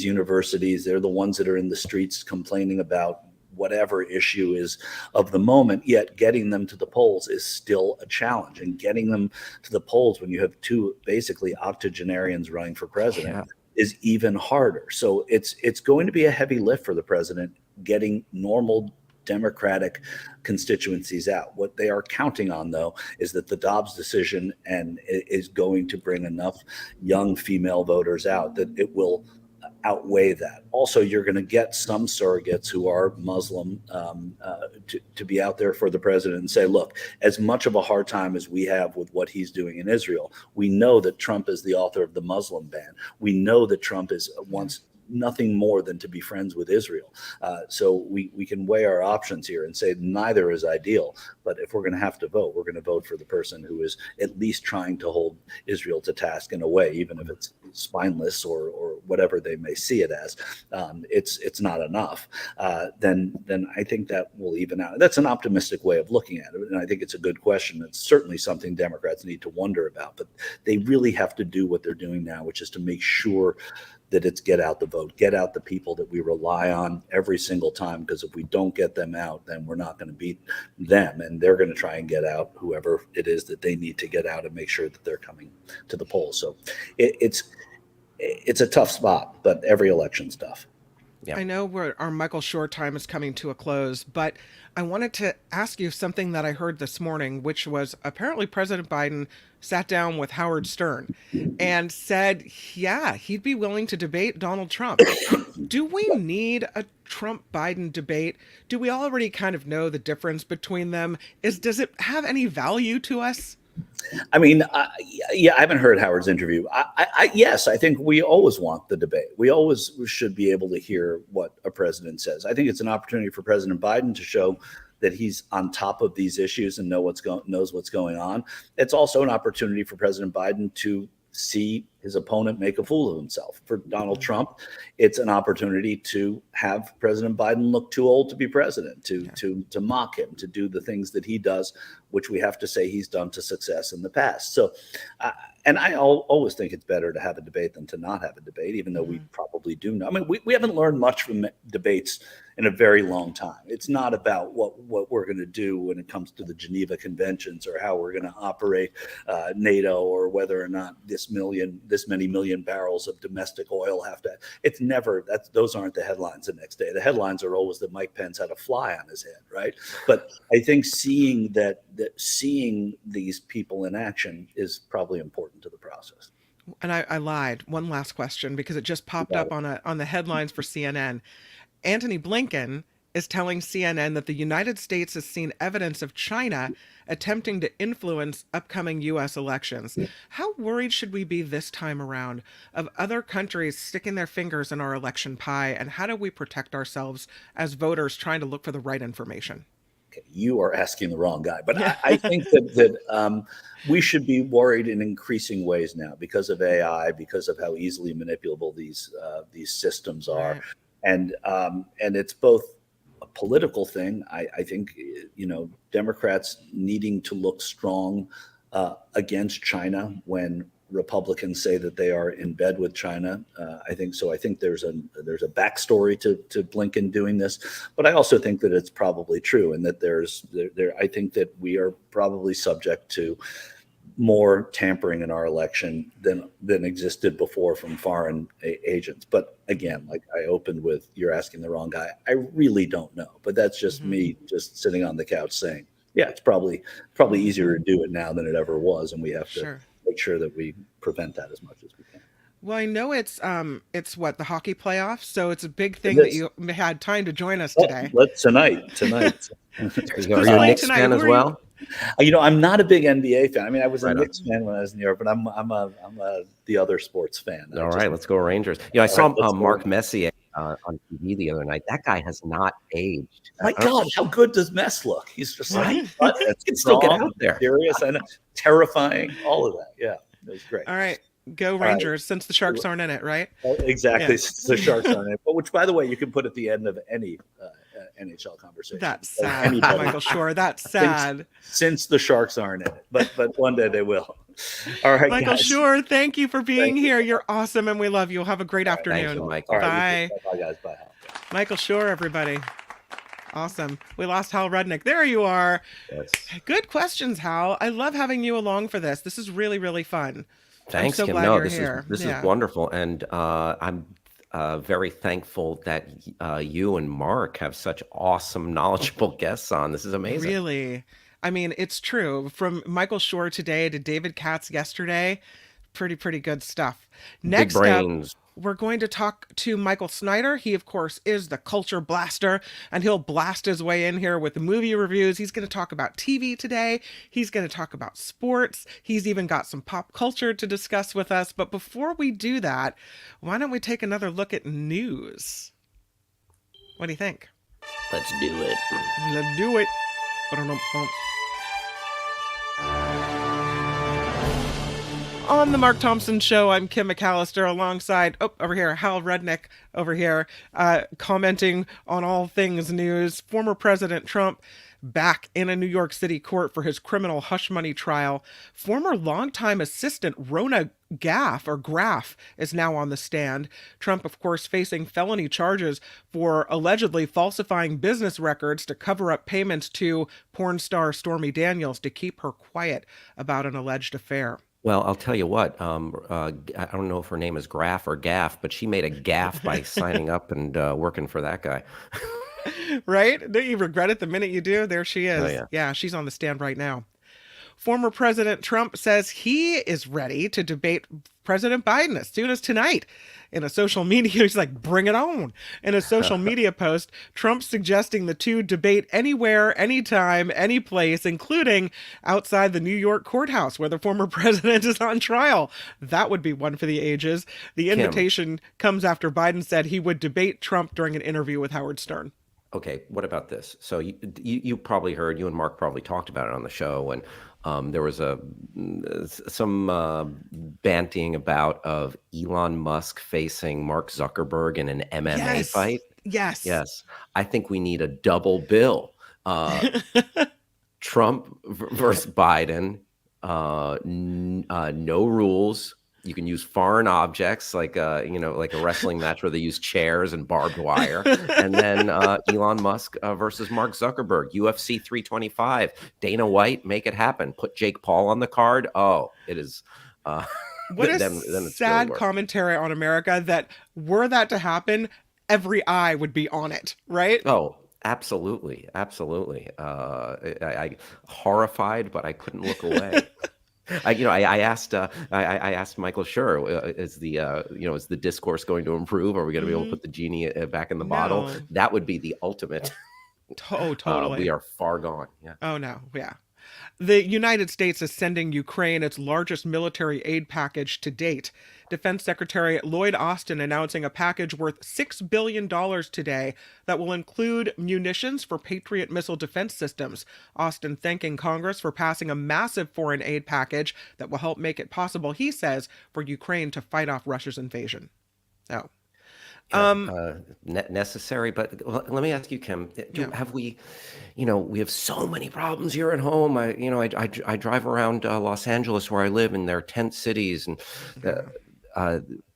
universities. They're the ones that are in the streets complaining about whatever issue is of the moment, yet getting them to the polls is still a challenge. And getting them to the polls when you have two basically octogenarians running for president is even harder. So it's going to be a heavy lift for the president getting normal Democratic constituencies out. What they are counting on, though, is that the Dobbs decision is going to bring enough young female voters out that it will outweigh that. Also, you're going to get some surrogates who are Muslim to be out there for the president and say, look, as much of a hard time as we have with what he's doing in Israel, we know that Trump is the author of the Muslim ban. We know that Trump wants nothing more than to be friends with Israel. So we can weigh our options here and say neither is ideal. But if we're going to have to vote, we're going to vote for the person who is at least trying to hold Israel to task in a way, even if it's spineless or whatever they may see it as. It's not enough. Then I think that will even out. That's an optimistic way of looking at it. And I think it's a good question. It's certainly something Democrats need to wonder about. But they really have to do what they're doing now, which is to make sure that it's get out the vote, get out the people that we rely on every single time, because if we don't get them out, then we're not going to beat them. And they're going to try and get out whoever it is that they need to get out and make sure that they're coming to the polls. So it's a tough spot, but every election's tough. Yeah. I know our Michael Shure time is coming to a close, but I wanted to ask you something that I heard this morning, which was apparently President Biden sat down with Howard Stern and said, yeah, he'd be willing to debate Donald Trump. Do we need a Trump-Biden debate? Do we already kind of know the difference between them? Does it have any value to us? I mean, I haven't heard Howard's interview. Yes, I think we always want the debate. We always should be able to hear what a president says. I think it's an opportunity for President Biden to show that he's on top of these issues and knows what's going on. It's also an opportunity for President Biden to see his opponent make a fool of himself. For Donald Trump, it's an opportunity to have President Biden look too old to be president, to mock him, to do the things that he does, which we have to say he's done to success in the past. So, and I always think it's better to have a debate than to not have a debate, even though we probably do know. I mean, we haven't learned much from debates in a very long time. It's not about what we're going to do when it comes to the Geneva Conventions or how we're going to operate NATO, or whether or not this many million barrels of domestic oil have to. It's never those aren't the headlines the next day. The headlines are always that Mike Pence had a fly on his head, right? But I think seeing these people in action is probably important to the process. And I lied. One last question, because it just popped up on the headlines for CNN. Antony Blinken is telling CNN that the United States has seen evidence of China attempting to influence upcoming U.S. elections. How worried should we be this time around of other countries sticking their fingers in our election pie, and how do we protect ourselves as voters trying to look for the right information? Okay, you are asking the wrong guy, but I think that we should be worried in increasing ways now because of AI, because of how easily manipulable these systems are, Right. and it's both a political thing. I think Democrats needing to look strong against China when Republicans say that they are in bed with China. I think so. I think there's a backstory to Blinken doing this, but I also think that it's probably true, and that I think that we are probably subject to more tampering in our election than existed before from foreign agents. But again, like I opened with, you're asking the wrong guy. I really don't know, but that's just me just sitting on the couch saying, yeah, it's probably easier to do it now than it ever was, and we have to make sure that we prevent that as much as we can. Well, I know it's what, the hockey playoffs, so it's a big thing that you had time to join us today. Tonight. Are you a Knicks fan as well? I'm not a big NBA fan. I mean, I was a Knicks fan when I was in New York, but I'm the other sports fan. All right, let's go Rangers. I saw Mark Messier on TV the other night. That guy has not aged. My God, how good does Mess look? He's just like, he can still get out there. Serious and terrifying, all of that. Yeah, it was great. All right. Go Rangers, since the Sharks aren't in it, right? Exactly, since the Sharks aren't in it. But which, by the way, you can put at the end of any NHL conversation. That's sad, Michael Shure. That's sad. Since the Sharks aren't in it, but one day they will. All right, Michael guys. Shure, thank you for being here. You're awesome, and we love you. Have a great afternoon. Thank you, Michael. Bye. Bye, guys. Bye. Michael Shure, everybody. Awesome. We lost Hal Rudnick. There you are. Yes. Good questions, Hal. I love having you along for this. This is really, really fun. Thanks, I'm so Kim. glad No, you're this here. is wonderful, and I'm very thankful that you and Mark have such awesome, knowledgeable guests on. This is amazing. Really, I mean, it's true. From Michael Shure today to David Katz yesterday, pretty good stuff. Next Big brains. up, we're going to talk to Michael Snyder. He, of course, is the culture blaster, and he'll blast his way in here with the movie reviews. He's going to talk about TV today. He's going to talk about sports. He's even got some pop culture to discuss with us. But before we do that, why don't we take another look at news? What do you think? Let's do it. Let's do it. On the Mark Thompson Show, I'm Kim McAllister alongside, over here, Hal Rudnick over here, commenting on all things news. Former President Trump back in a New York City court for his criminal hush money trial. Former longtime assistant Rona Graff is now on the stand. Trump, of course, facing felony charges for allegedly falsifying business records to cover up payments to porn star Stormy Daniels to keep her quiet about an alleged affair. Well, I'll tell you what, I don't know if her name is Graff or Gaff, but she made a gaffe by signing up and working for that guy. Right? Don't you regret it the minute you do? There she is. Oh, yeah, she's on the stand right now. Former President Trump says he is ready to debate President Biden as soon as tonight. In a social media, he's like, bring it on. In a social media post, Trump suggesting the two debate anywhere, anytime, any place, including outside the New York courthouse where the former president is on trial. That would be one for the ages. The invitation comes after Biden said he would debate Trump during an interview with Howard Stern. Okay, what about this? So you probably heard, you and Mark probably talked about it on the show, and there was some banting about of Elon Musk facing Mark Zuckerberg in an MMA fight. Yes. I think we need a double bill. Trump versus Biden. No rules. You can use foreign objects like a wrestling match where they use chairs and barbed wire. And then Elon Musk versus Mark Zuckerberg, UFC 325. Dana White, make it happen. Put Jake Paul on the card. Oh, it is. What a sad commentary on America that were that to happen, every eye would be on it, right? Oh, absolutely. I horrified, but I couldn't look away. I asked Michael Shure, is the discourse going to improve? Are we going to be able to put the genie back in the bottle? No. That would be the ultimate. Totally. We are far gone. Yeah. Oh no. Yeah. The United States is sending Ukraine its largest military aid package to date. Defense Secretary Lloyd Austin announcing a package worth $6 billion today that will include munitions for Patriot missile defense systems. Austin thanking Congress for passing a massive foreign aid package that will help make it possible, he says, for Ukraine to fight off Russia's invasion. Oh. Necessary, but let me ask you, Kim, have we, we have so many problems here at home. I drive around Los Angeles where I live, and there are tent cities, and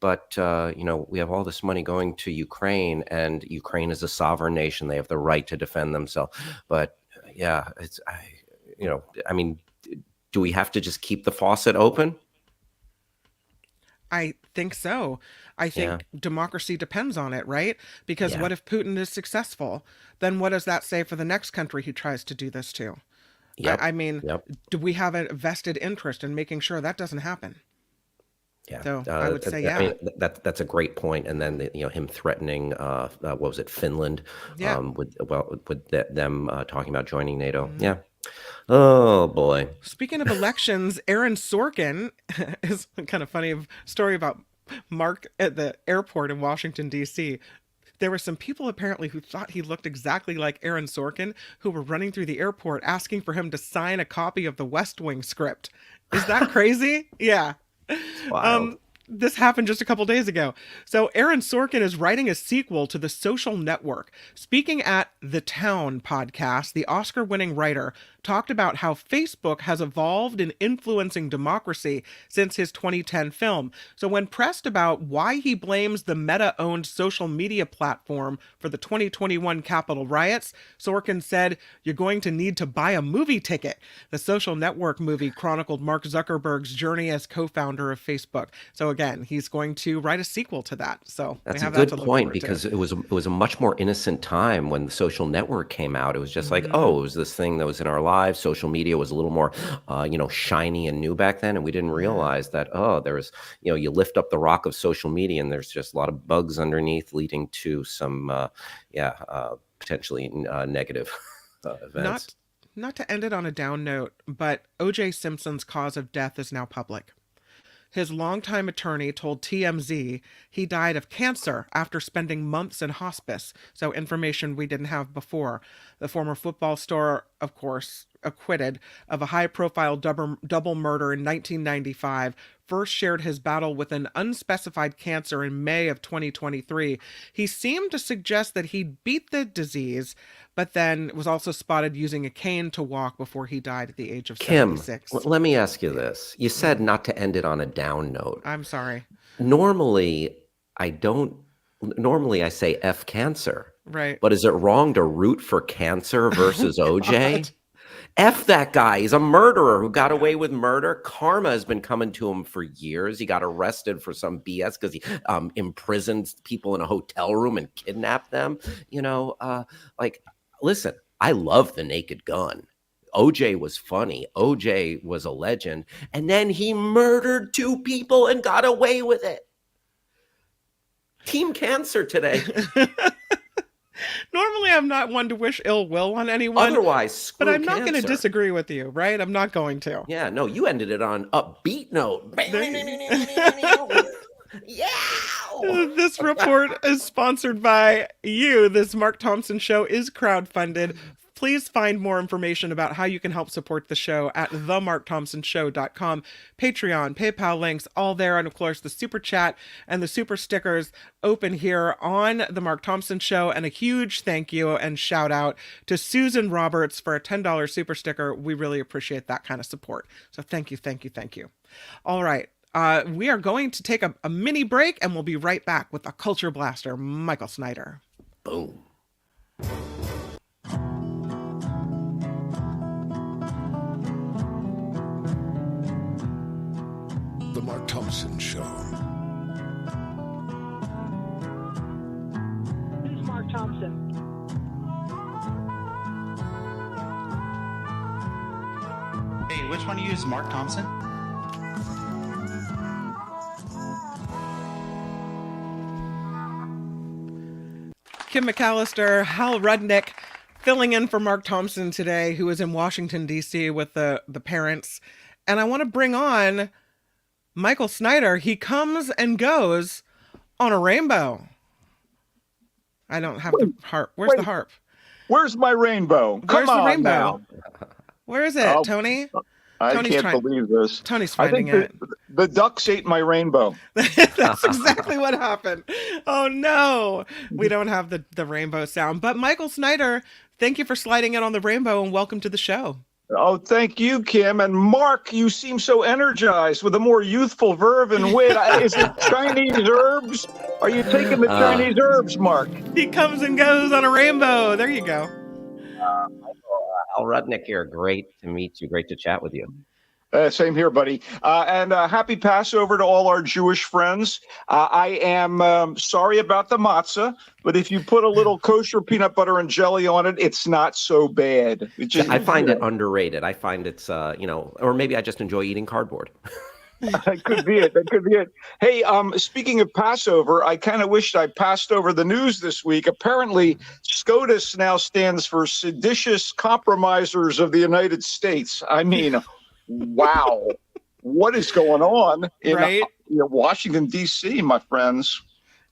but we have all this money going to Ukraine, and Ukraine is a sovereign nation. They have the right to defend themselves. But do we have to just keep the faucet open? I think so. I think democracy depends on it, right? Because what if Putin is successful? Then what does that say for the next country he tries to do this to? Yep. Do we have a vested interest in making sure that doesn't happen? Yeah. So I would say, I mean, that's a great point. And then him threatening, what was it, Finland? Yeah. With them talking about joining NATO. Mm-hmm. Yeah. Oh boy. Speaking of elections, Aaron Sorkin is kind of funny story about Mark at the airport in Washington, D.C. There were some people apparently who thought he looked exactly like Aaron Sorkin who were running through the airport asking for him to sign a copy of the West Wing script. Is that crazy? Yeah. Wild. This happened just a couple days ago. So Aaron Sorkin is writing a sequel to The Social Network. Speaking at The Town podcast, the Oscar-winning writer talked about how Facebook has evolved in influencing democracy since his 2010 film. So when pressed about why he blames the Meta-owned social media platform for the 2021 Capitol riots, Sorkin said, "You're going to need to buy a movie ticket." The Social Network movie chronicled Mark Zuckerberg's journey as co-founder of Facebook. So again, he's going to write a sequel to that. So that's a good point, because it was a much more innocent time when The Social Network came out. It was just like, it was this thing that was in our lives. Social media was a little more, shiny and new back then, and we didn't realize that. There's, you lift up the rock of social media, and there's just a lot of bugs underneath, leading to some, potentially negative events. Not to end it on a down note, but O.J. Simpson's cause of death is now public. His longtime attorney told TMZ he died of cancer after spending months in hospice, so information we didn't have before. The former football star, of course, acquitted of a high-profile double murder in 1995, first shared his battle with an unspecified cancer in May of 2023. He seemed to suggest that he'd beat the disease, but then was also spotted using a cane to walk before he died at the age of 76. Kim, let me ask you this. You said not to end it on a down note. I'm sorry. Normally I say F cancer. Right. But is it wrong to root for cancer versus OJ? F that guy. He's a murderer who got away with murder. Karma has been coming to him for years. He got arrested for some BS because he imprisoned people in a hotel room and kidnapped them. Listen, I love The Naked Gun. OJ was funny. OJ was a legend. And then he murdered 2 people and got away with it. Team cancer today. Normally, I'm not one to wish ill will on anyone. Otherwise, screw but I'm not cancer. going to disagree with you, right? I'm not going to. Yeah, no, you ended it on upbeat note. Yeah. This report is sponsored by you. This Mark Thompson show is crowdfunded. Please find more information about how you can help support the show at themarkthompsonshow.com. Patreon, PayPal links, all there. And of course, the super chat and the super stickers open here on The Mark Thompson Show. And a huge thank you and shout out to Susan Roberts for a $10 super sticker. We really appreciate that kind of support. So thank you, thank you, thank you. All right. We are going to take a mini break, and we'll be right back with a culture blaster, Michael Snyder. Boom. The Mark Thompson Show. This is Mark Thompson. Hey, which one of you is Mark Thompson? Kim McAllister, Hal Rudnick, filling in for Mark Thompson today, who is in Washington, D.C. with the parents. And I want to bring on Michael Snyder. He comes and goes on a rainbow. I don't have the harp. Where's the harp? Where's my rainbow? Where's Come the on rainbow? now. Where is it, Tony? I can't believe this. Tony's finding it. The ducks ate my rainbow. That's exactly what happened. Oh, no. We don't have the rainbow sound. But Michael Snyder, thank you for sliding in on the rainbow, and welcome to the show. Oh, thank you, Kim. And Mark, you seem so energized with a more youthful verve and wit. Is it Chinese herbs? Are you taking the Chinese herbs, Mark? He comes and goes on a rainbow. There you go. Hal Rudnick here. Great to meet you. Great to chat with you. Same here, buddy. And happy Passover to all our Jewish friends. I am sorry about the matzah, but if you put a little kosher peanut butter and jelly on it, it's not so bad. I find it underrated. I find it's, or maybe I just enjoy eating cardboard. That could be it. That could be it. Hey, speaking of Passover, I kind of wished I passed over the news this week. Apparently, SCOTUS now stands for Seditious Compromisers of the United States. I mean, wow. What is going on in Washington, D.C., my friends?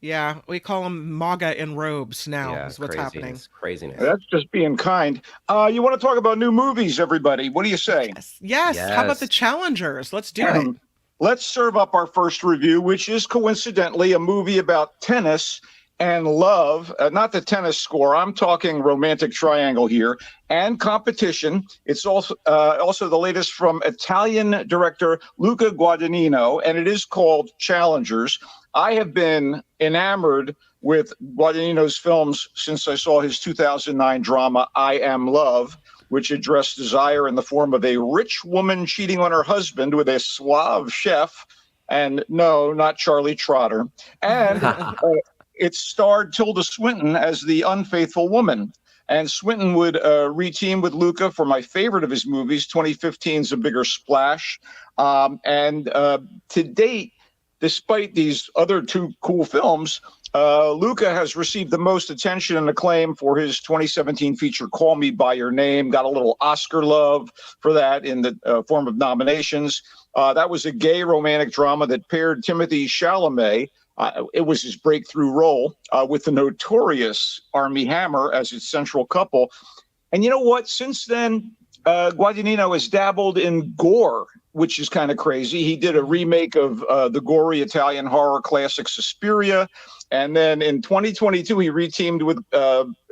Yeah, we call them MAGA in robes now is what's happening. Craziness. That's just being kind. You want to talk about new movies, everybody? What do you say? Yes. How about The Challengers? Let's do it. Let's serve up our first review, which is coincidentally a movie about tennis and love, not the tennis score. I'm talking romantic triangle here, and competition. It's also the latest from Italian director Luca Guadagnino, and it is called Challengers. I have been enamored with Guadagnino's films since I saw his 2009 drama, I Am Love, which addressed desire in the form of a rich woman cheating on her husband with a suave chef. And no, not Charlie Trotter. And it starred Tilda Swinton as the unfaithful woman. And Swinton would reteam with Luca for my favorite of his movies, 2015's A Bigger Splash. To date, despite these other two cool films, Luca has received the most attention and acclaim for his 2017 feature Call Me By Your Name. Got a little Oscar love for that in the form of nominations. That was a gay romantic drama that paired Timothée Chalamet, it was his breakthrough role, with the notorious Armie Hammer as its central couple. And you know what? Since then, Guadagnino has dabbled in gore, which is kind of crazy. He did a remake of the gory Italian horror classic Suspiria. And then in 2022, he reteamed with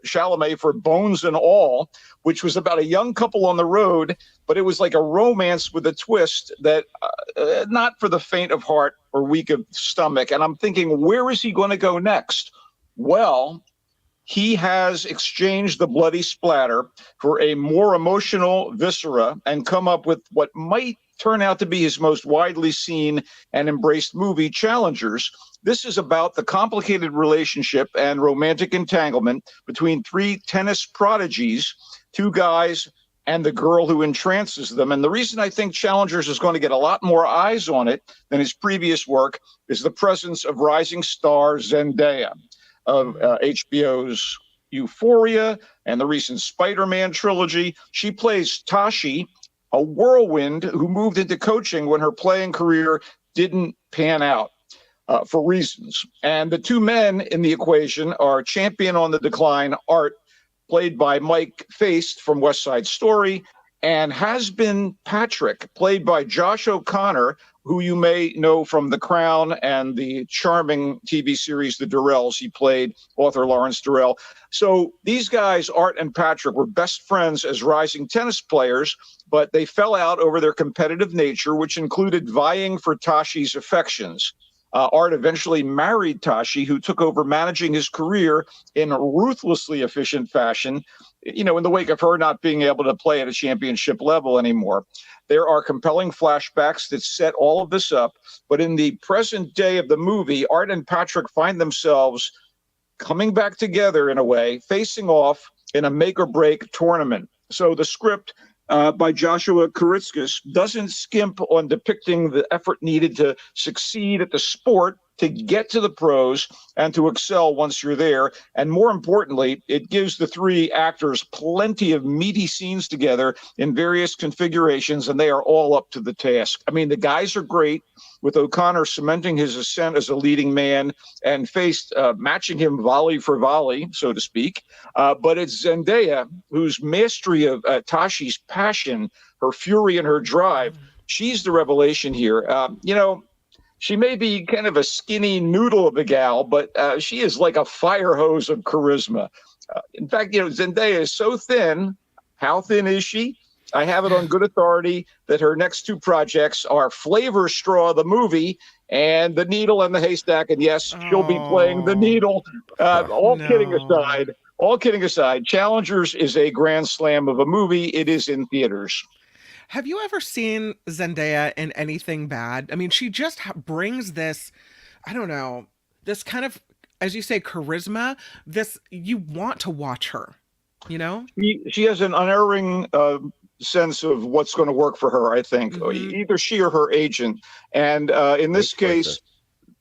Chalamet for Bones and All, which was about a young couple on the road, but it was like a romance with a twist that not for the faint of heart or weak of stomach. And I'm thinking, where is he going to go next? Well, he has exchanged the bloody splatter for a more emotional viscera and come up with what might turn out to be his most widely seen and embraced movie, Challengers. This is about the complicated relationship and romantic entanglement between three tennis prodigies, two guys and the girl who entrances them. And the reason I think Challengers is going to get a lot more eyes on it than his previous work is the presence of rising star Zendaya of HBO's Euphoria and the recent Spider-Man trilogy. She plays Tashi, a whirlwind who moved into coaching when her playing career didn't pan out for reasons. And the two men in the equation are champion on the decline Art, played by Mike Feist from West Side Story, and Has-Been Patrick, played by Josh O'Connor, who you may know from The Crown and the charming TV series The Durrells. He played author Lawrence Durrell. So these guys, Art and Patrick, were best friends as rising tennis players, but they fell out over their competitive nature, which included vying for Tashi's affections. Art eventually married Tashi, who took over managing his career in a ruthlessly efficient fashion, in the wake of her not being able to play at a championship level anymore. There are compelling flashbacks that set all of this up, but in the present day of the movie, Art and Patrick find themselves coming back together in a way, facing off in a make-or-break tournament. So the script by Joshua Kuritzkis doesn't skimp on depicting the effort needed to succeed at the sport, to get to the pros and to excel once you're there. And more importantly, it gives the three actors plenty of meaty scenes together in various configurations, and they are all up to the task. I mean, the guys are great, with O'Connor cementing his ascent as a leading man and faced matching him volley for volley, so to speak. But it's Zendaya, whose mastery of Tashi's passion, her fury and her drive, she's the revelation here. She may be kind of a skinny noodle of a gal, but she is like a fire hose of charisma. In fact, Zendaya is so thin. How thin is she? I have it on good authority that her next two projects are Flavor Straw, the movie, and The Needle and the Haystack. And yes, she'll be playing the needle. All kidding aside, Challengers is a grand slam of a movie. It is in theaters. Have you ever seen Zendaya in anything bad? I mean, she just brings this, I don't know, this kind of, as you say, charisma. You want to watch her, She has an unerring sense of what's going to work for her, I think. Either she or her agent. And in this case,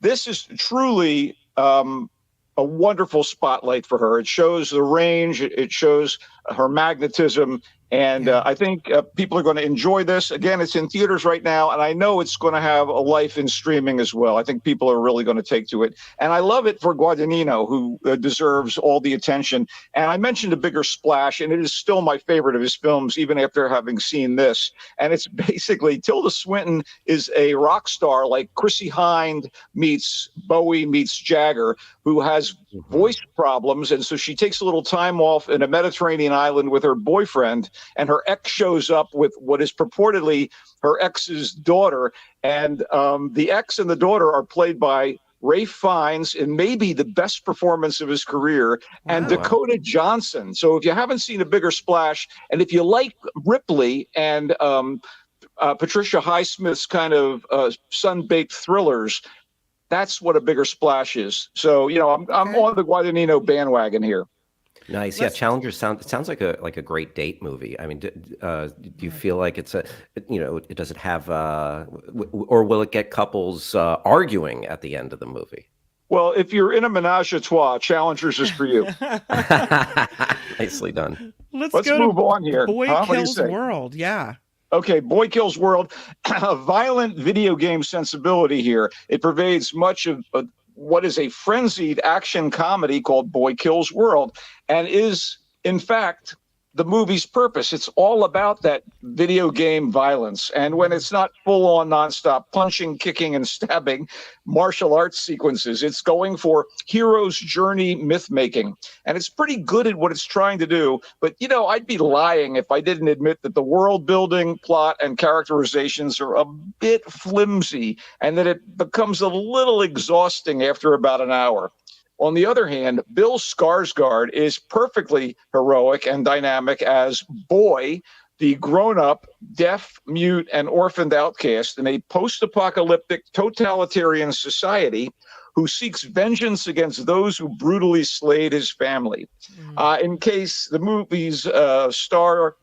this is truly a wonderful spotlight for her. It shows the range. It shows her magnetism. And I think people are going to enjoy this. Again, it's in theaters right now, and I know it's going to have a life in streaming as well. I think people are really going to take to it. And I love it for Guadagnino, who deserves all the attention. And I mentioned A Bigger Splash, and it is still my favorite of his films, even after having seen this. And it's basically Tilda Swinton is a rock star like Chrissy Hynde meets Bowie meets Jagger, who has voice problems. And so she takes a little time off in a Mediterranean island with her boyfriend, and her ex shows up with what is purportedly her ex's daughter. And the ex and the daughter are played by Ralph Fiennes in maybe the best performance of his career, and Dakota Johnson. So if you haven't seen A Bigger Splash, and if you like Ripley and Patricia Highsmith's kind of sun-baked thrillers, that's what A Bigger Splash is. So, I'm on the Guadagnino bandwagon here. Nice. Yeah. Challengers sounds like a great date movie. I mean, do you feel like it's does it have, or will it get couples arguing at the end of the movie? Well, if you're in a menage a trois, Challengers is for you. Nicely done. Let's move on here. Boy Kills World. Yeah. Okay, Boy Kills World, a violent video game sensibility here. It pervades much of what is a frenzied action comedy called Boy Kills World, and is, in fact, the movie's purpose. It's all about that video game violence. And when it's not full-on nonstop punching, kicking, and stabbing martial arts sequences, it's going for hero's journey myth-making. And it's pretty good at what it's trying to do. But, I'd be lying if I didn't admit that the world building, plot, and characterizations are a bit flimsy, and that it becomes a little exhausting after about an hour. On the other hand, Bill Skarsgård is perfectly heroic and dynamic as Boy, the grown-up, deaf, mute, and orphaned outcast in a post-apocalyptic totalitarian society who seeks vengeance against those who brutally slayed his family. In case the movie's star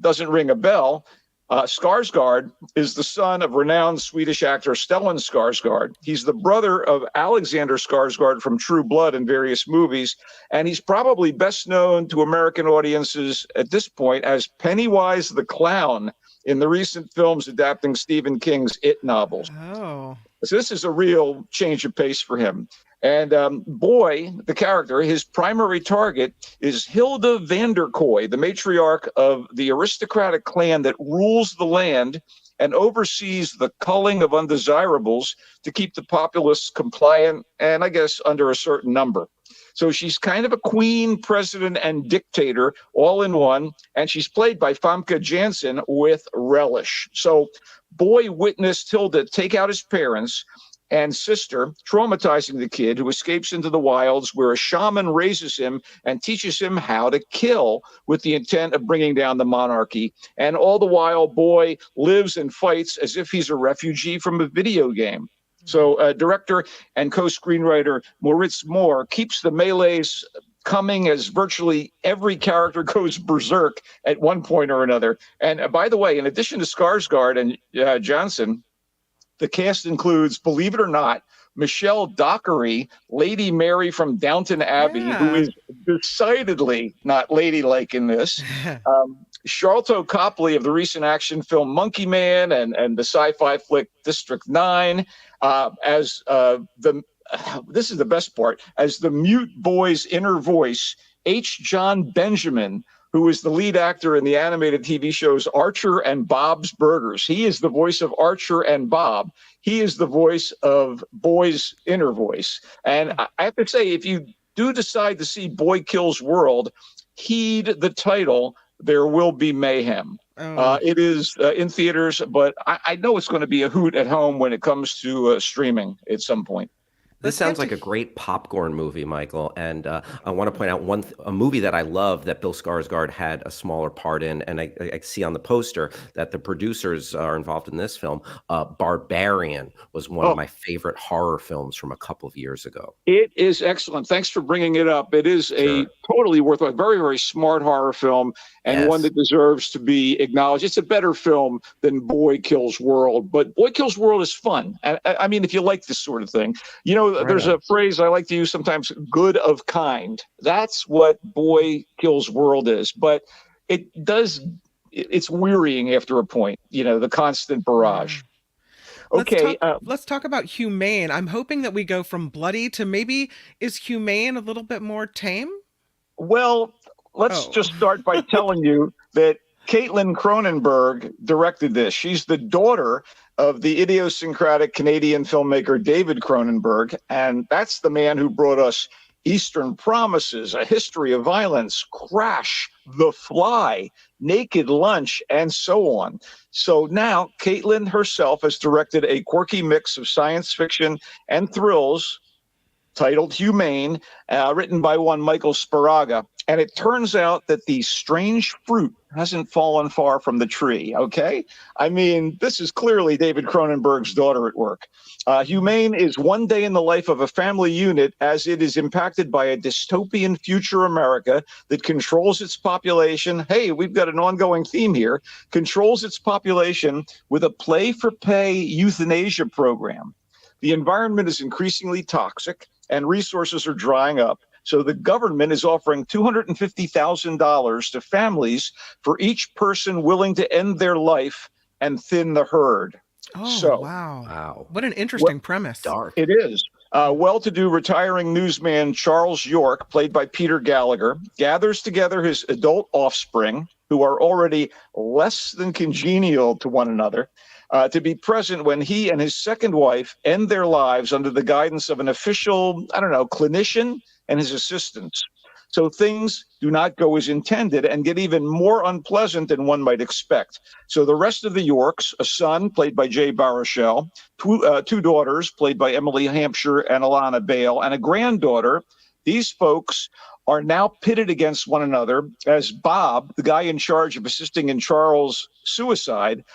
doesn't ring a bell, Skarsgård is the son of renowned Swedish actor Stellan Skarsgård. He's the brother of Alexander Skarsgård from True Blood in various movies, and he's probably best known to American audiences at this point as Pennywise the Clown in the recent films adapting Stephen King's It novels. Oh. So this is a real change of pace for him. And Boy, the character, his primary target is Hilda Vanderkoy, the matriarch of the aristocratic clan that rules the land and oversees the culling of undesirables to keep the populace compliant and, I guess, under a certain number. So she's kind of a queen, president, and dictator all in one, and she's played by Famke Janssen with relish. So Boy witnessed Hilda take out his parents and sister, traumatizing the kid, who escapes into the wilds where a shaman raises him and teaches him how to kill with the intent of bringing down the monarchy. And all the while, Boy lives and fights as if he's a refugee from a video game. So director and co-screenwriter Moritz Moore keeps the melees coming as virtually every character goes berserk at one point or another. And by the way, in addition to Skarsgård and Johnson, the cast includes, believe it or not, Michelle Dockery, Lady Mary from Downton Abbey, who is decidedly not ladylike in this. Sharlto Copley of the recent action film Monkey Man and the sci-fi flick District 9 as this is the best part, as the mute boy's inner voice, H. John Benjamin, who is the lead actor in the animated TV shows Archer and Bob's Burgers. He is the voice of Archer and Bob. He is the voice of Boy's inner voice. And I have to say, if you do decide to see Boy Kills World, heed the title, There Will Be Mayhem. It is in theaters, but I know it's going to be a hoot at home when it comes to streaming at some point. This sounds like a great popcorn movie, Michael. And I want to point out a movie that I love that Bill Skarsgård had a smaller part in. And I see on the poster that the producers are involved in this film. Barbarian was one of my favorite horror films from a couple of years ago. It is excellent. Thanks for bringing it up. It is a totally worthwhile, very, very smart horror film, and one that deserves to be acknowledged. It's a better film than Boy Kills World, but Boy Kills World is fun. I mean, if you like this sort of thing, you know, there's a phrase I like to use sometimes, good of kind. That's what Boy Kills World is. But it's wearying after a point, you know, the constant barrage. Okay. Let's talk about humane. I'm hoping that we go from bloody to maybe, is humane a little bit more tame? Well, let's just start by telling you that Caitlin Cronenberg directed this. She's the daughter of the idiosyncratic Canadian filmmaker David Cronenberg, and that's the man who brought us Eastern Promises, A History of Violence, Crash, The Fly, Naked Lunch, and so on. So now Caitlin herself has directed a quirky mix of science fiction and thrills titled Humane, written by one Michael Shure. And it turns out that the strange fruit hasn't fallen far from the tree, okay? I mean, this is clearly David Cronenberg's daughter at work. Humane is one day in the life of a family unit as it is impacted by a dystopian future America that controls its population. Hey, we've got an ongoing theme here. Controls its population with a play-for-pay euthanasia program. The environment is increasingly toxic and resources are drying up. So the government is offering $250,000 to families for each person willing to end their life and thin the herd. Oh, wow. What an interesting premise. Dark. It is. Well-to-do retiring newsman Charles York, played by Peter Gallagher, gathers together his adult offspring, who are already less than congenial to one another, to be present when he and his second wife end their lives under the guidance of an official, clinician and his assistants. So things do not go as intended and get even more unpleasant than one might expect. So the rest of the Yorks, a son played by Jay Baruchel, two daughters played by Emily Hampshire and Alana Bale, and a granddaughter, these folks are now pitted against one another as Bob, the guy in charge of assisting in Charles' suicide,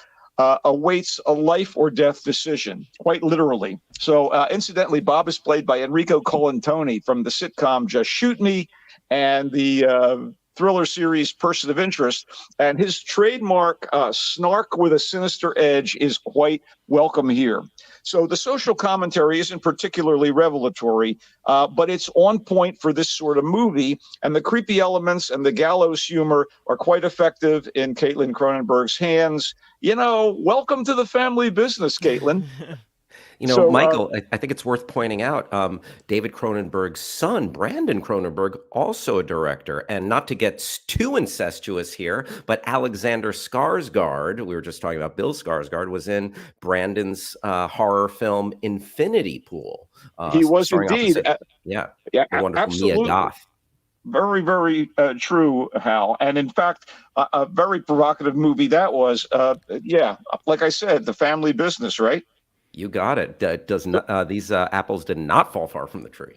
awaits a life or death decision, quite literally. So incidentally, Bob is played by Enrico Colantoni from the sitcom Just Shoot Me and the thriller series Person of Interest. And his trademark snark with a sinister edge is quite welcome here. So the social commentary isn't particularly revelatory, but it's on point for this sort of movie. And the creepy elements and the gallows humor are quite effective in Caitlin Cronenberg's hands. You know, welcome to the family business, Caitlin. Michael, I think it's worth pointing out, David Cronenberg's son, Brandon Cronenberg, also a director. And not to get too incestuous here, but Alexander Skarsgård, we were just talking about Bill Skarsgård, was in Brandon's horror film Infinity Pool. He was indeed. The wonderful absolutely. Mia Goth. Very, very true, Hal. And in fact, a very provocative movie that was. Like I said, the family business, right? You got it. These apples did not fall far from the tree.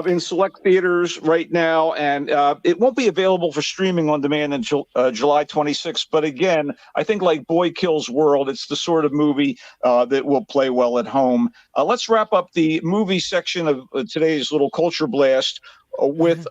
In select theaters right now, and it won't be available for streaming on demand until July 26th. But again, I think like Boy Kills World, it's the sort of movie that will play well at home. Let's wrap up the movie section of today's little culture blast with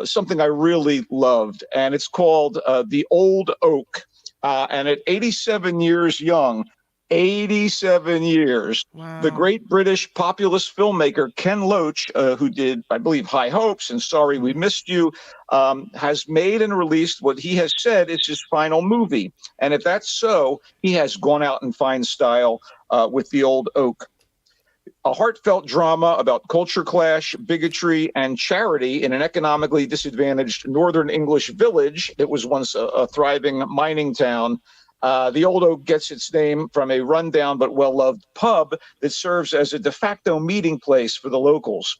something I really loved, and it's called The Old Oak. And at 87 years young, 87 years. Wow. The great British populist filmmaker Ken Loach, who did, I believe, High Hopes and Sorry We Missed You, has made and released what he has said is his final movie. And if that's so, he has gone out in fine style with The Old Oak. A heartfelt drama about culture clash, bigotry, and charity in an economically disadvantaged northern English village that was once a thriving mining town. The Old Oak gets its name from a rundown but well-loved pub that serves as a de facto meeting place for the locals.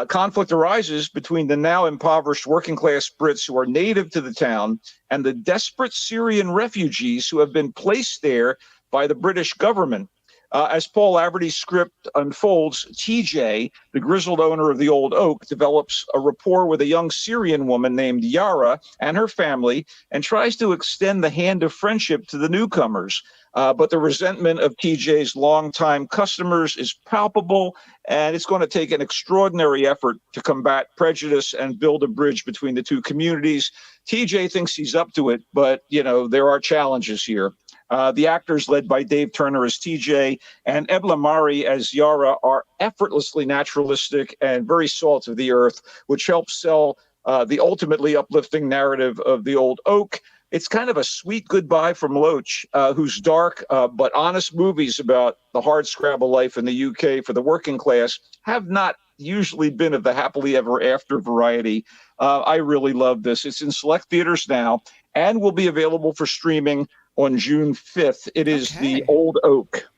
Conflict arises between the now impoverished working-class Brits who are native to the town and the desperate Syrian refugees who have been placed there by the British government. As Paul Averty's script unfolds, TJ, the grizzled owner of the Old Oak, develops a rapport with a young Syrian woman named Yara and her family and tries to extend the hand of friendship to the newcomers. But the resentment of TJ's longtime customers is palpable, and it's going to take an extraordinary effort to combat prejudice and build a bridge between the two communities. TJ thinks he's up to it, but, there are challenges here. The actors led by Dave Turner as TJ and Ebla Mari as Yara are effortlessly naturalistic and very salt of the earth, which helps sell the ultimately uplifting narrative of The Old Oak. It's kind of a sweet goodbye from Loach, whose dark but honest movies about the hardscrabble life in the UK for the working class have not usually been of the happily ever after variety. I really love this. It's in select theaters now and will be available for streaming on June 5th. It is The Old Oak.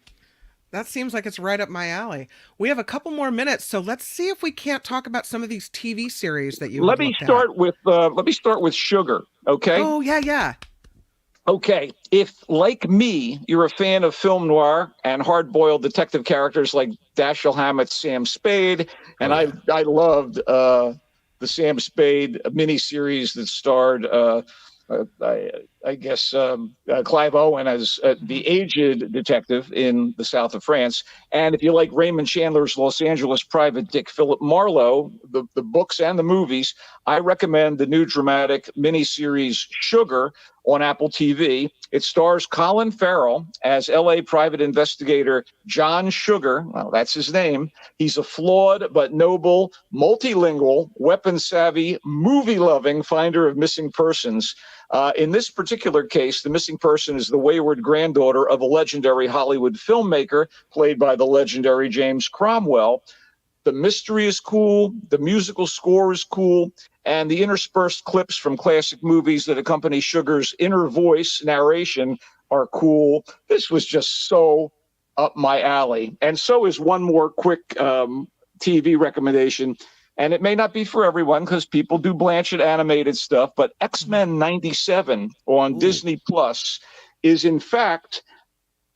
That seems like it's right up my alley. We have a couple more minutes, so let's see if we can't talk about some of these TV series that you. Let me start with Sugar. Okay. Oh yeah. Okay, if like me, you're a fan of film noir and hard-boiled detective characters like Dashiell Hammett's Sam Spade, and I loved the Sam Spade miniseries that starred. I guess Clive Owen as the aged detective in the south of France. And if you like Raymond Chandler's Los Angeles Private Dick Philip Marlowe, the books and the movies, I recommend the new dramatic miniseries Sugar on Apple TV. It stars Colin Farrell as L.A. private investigator John Sugar. Well, that's his name. He's a flawed but noble, multilingual, weapon-savvy, movie-loving finder of missing persons. In this particular case, the missing person is the wayward granddaughter of a legendary Hollywood filmmaker played by the legendary James Cromwell. The mystery is cool, the musical score is cool, and the interspersed clips from classic movies that accompany Sugar's inner voice narration are cool. This was just so up my alley. And so is one more quick TV recommendation. And it may not be for everyone because people do Blanchett animated stuff, but X-Men 97 on Disney Plus is in fact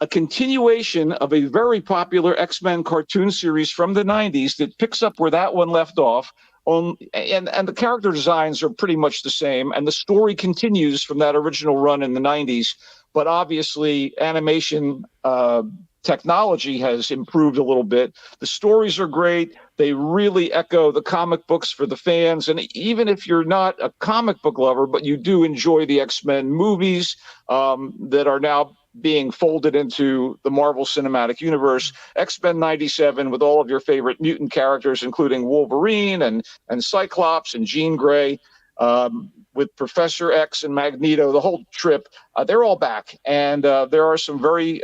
a continuation of a very popular X-Men cartoon series from the 90s that picks up where that one left off. And the character designs are pretty much the same, and the story continues from that original run in the 90s. But obviously, animation technology has improved a little bit. The stories are great. They really echo the comic books for the fans. And even if you're not a comic book lover, but you do enjoy the X-Men movies that are now being folded into the Marvel Cinematic Universe, X-Men 97 with all of your favorite mutant characters, including Wolverine and Cyclops and Jean Grey, with Professor X and Magneto, the whole trip, they're all back. And there are some very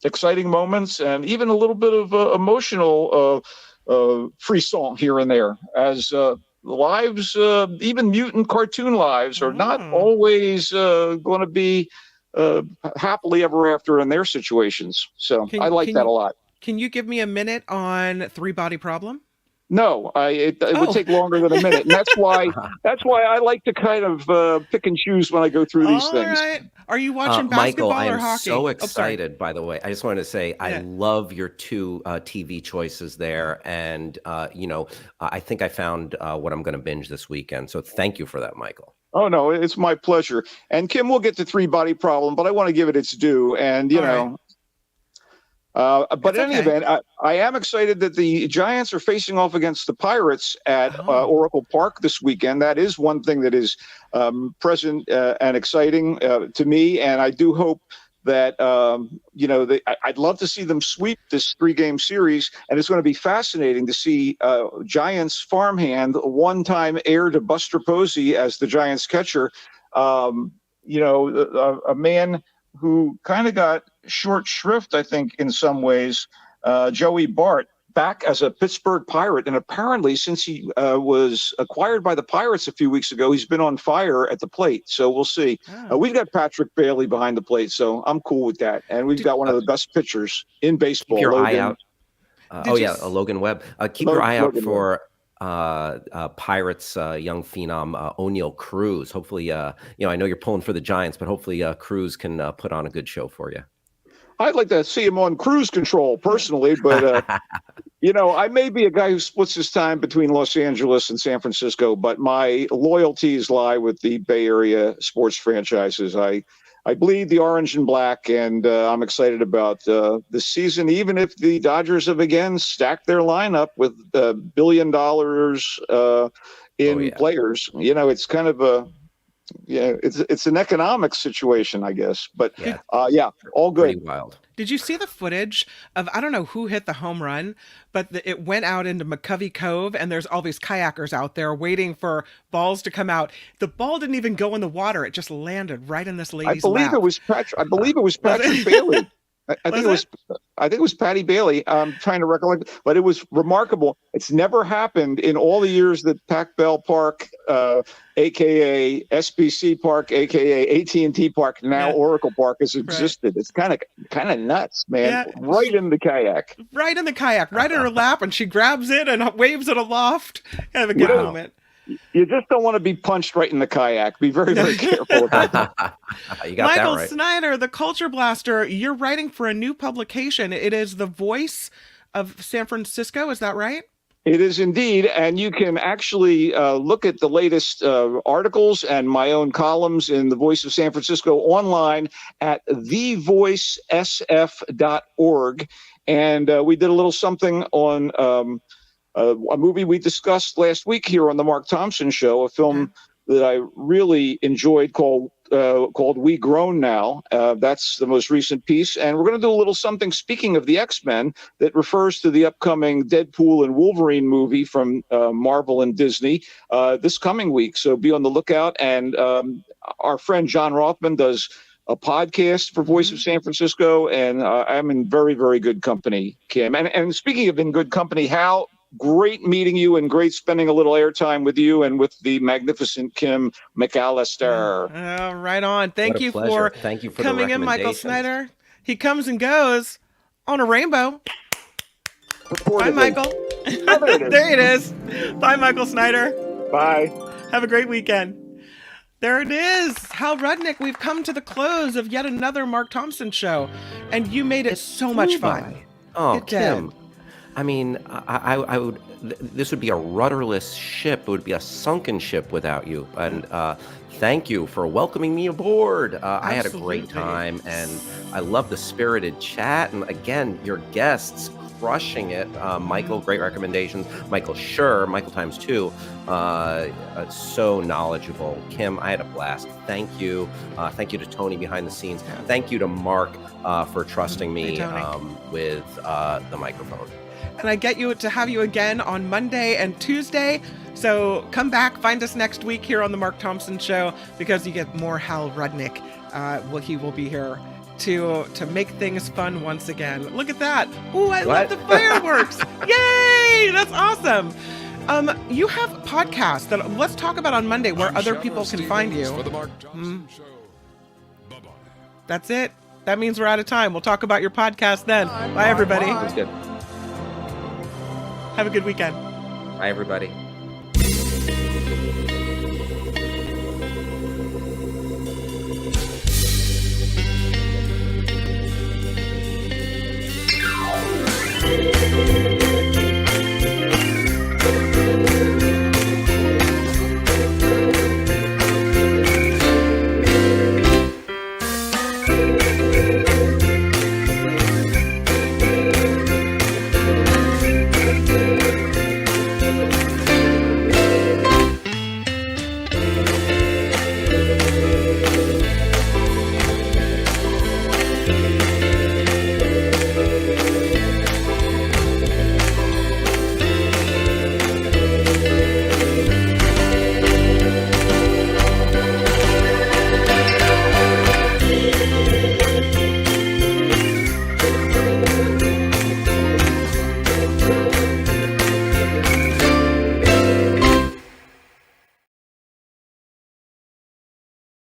exciting moments and even a little bit of emotional frisson here and there, as lives, even mutant cartoon lives, are not always going to be happily ever after in their situations. So I like that a lot. Can you give me a minute on Three Body Problem? No, it would take longer than a minute, and that's why I like to kind of pick and choose when I go through these things. Right. Are you watching Michael, basketball or I am hockey? so excited, by the way. I just wanted to say I love your two TV choices there, and I think I found what I'm going to binge this weekend. So thank you for that, Michael. Oh, no, it's my pleasure. And Kim, we'll get to Three Body Problem, but I want to give it its due. And, but in any event, I am excited that the Giants are facing off against the Pirates at Oracle Park this weekend. That is one thing that is present and exciting to me. And I do hope that, I'd love to see them sweep this 3-game series. And it's going to be fascinating to see Giants farmhand, one-time heir to Buster Posey as the Giants catcher, a man who kind of got short shrift, I think, in some ways, Joey Bart, back as a Pittsburgh Pirate. And apparently, since he was acquired by the Pirates a few weeks ago, he's been on fire at the plate. So we'll see. We've got Patrick Bailey behind the plate, so I'm cool with that. And we've got one of the best pitchers in baseball. Keep your Logan. eye out. Logan Webb. Keep your eye out for Pirates young phenom O'Neal Cruz. Hopefully, I know you're pulling for the Giants, but hopefully Cruz can put on a good show for you. I'd like to see him on cruise control personally, but I may be a guy who splits his time between Los Angeles and San Francisco, but my loyalties lie with the Bay Area sports franchises. I bleed the orange and black, and I'm excited about this season, even if the Dodgers have again stacked their lineup with $1 billion in players. It's kind of it's an economic situation, I guess. But all good. Pretty wild. Did you see the footage of, I don't know who hit the home run, but it went out into McCovey Cove, and there's all these kayakers out there waiting for balls to come out. The ball didn't even go in the water. It just landed right in this lady's lap. I believe it was Patrick Bailey. I think it was Patty Bailey. I'm trying to recollect, but it was remarkable. It's never happened in all the years that Pac Bell Park, aka SBC Park, aka AT&T Park, now Oracle Park, has existed. Right. It's kind of nuts, man. Yeah. Right in the kayak. Right in the kayak, right in her lap, and she grabs it and waves it aloft. Kind of a good moment. You just don't want to be punched right in the kayak. Be very, very careful about that. You got Michael that right. Snyder, the Culture Blaster, you're writing for a new publication. It is The Voice of San Francisco. Is that right? It is indeed. And you can actually look at the latest articles and my own columns in The Voice of San Francisco online at thevoicesf.org. And we did a little something on a movie we discussed last week here on the Mark Thompson Show, a film that I really enjoyed called We Grown Now. That's the most recent piece. And we're going to do a little something, speaking of the X-Men, that refers to the upcoming Deadpool and Wolverine movie from Marvel and Disney this coming week. So be on the lookout. And our friend John Rothman does a podcast for Voice of San Francisco. And I'm in very, very good company, Kim. And speaking of in good company, Hal, great meeting you and great spending a little airtime with you and with the magnificent Kim McAllister. Right on. Thank you for coming in, Michael Snyder. He comes and goes on a rainbow. Bye, Michael. There it is. Bye, Michael Snyder. Bye. Have a great weekend. There it is. Hal Rudnick, we've come to the close of yet another Mark Thompson show, and you made it so much fun. Oh, Kim. I mean, I would. This would be a rudderless ship. It would be a sunken ship without you. And thank you for welcoming me aboard. I had a great time, and I love the spirited chat. And again, your guests crushing it. Michael, great recommendations. Michael Shure, Michael times 2, so knowledgeable. Kim, I had a blast. Thank you. Thank you to Tony behind the scenes. Thank you to Mark for trusting me with the microphone. And I get you to have you again on Monday and Tuesday. So come back, find us next week here on the Mark Thompson Show, because you get more Hal Rudnick. He will be here to make things fun once again. Look at that. Ooh, I love the fireworks. Yay! That's awesome. You have podcasts that let's talk about on Monday where other people can find you. For the Mark Thompson Show. Bye-bye. That's it. That means we're out of time. We'll talk about your podcast then. Bye everybody. That's good. Have a good weekend. Bye, everybody.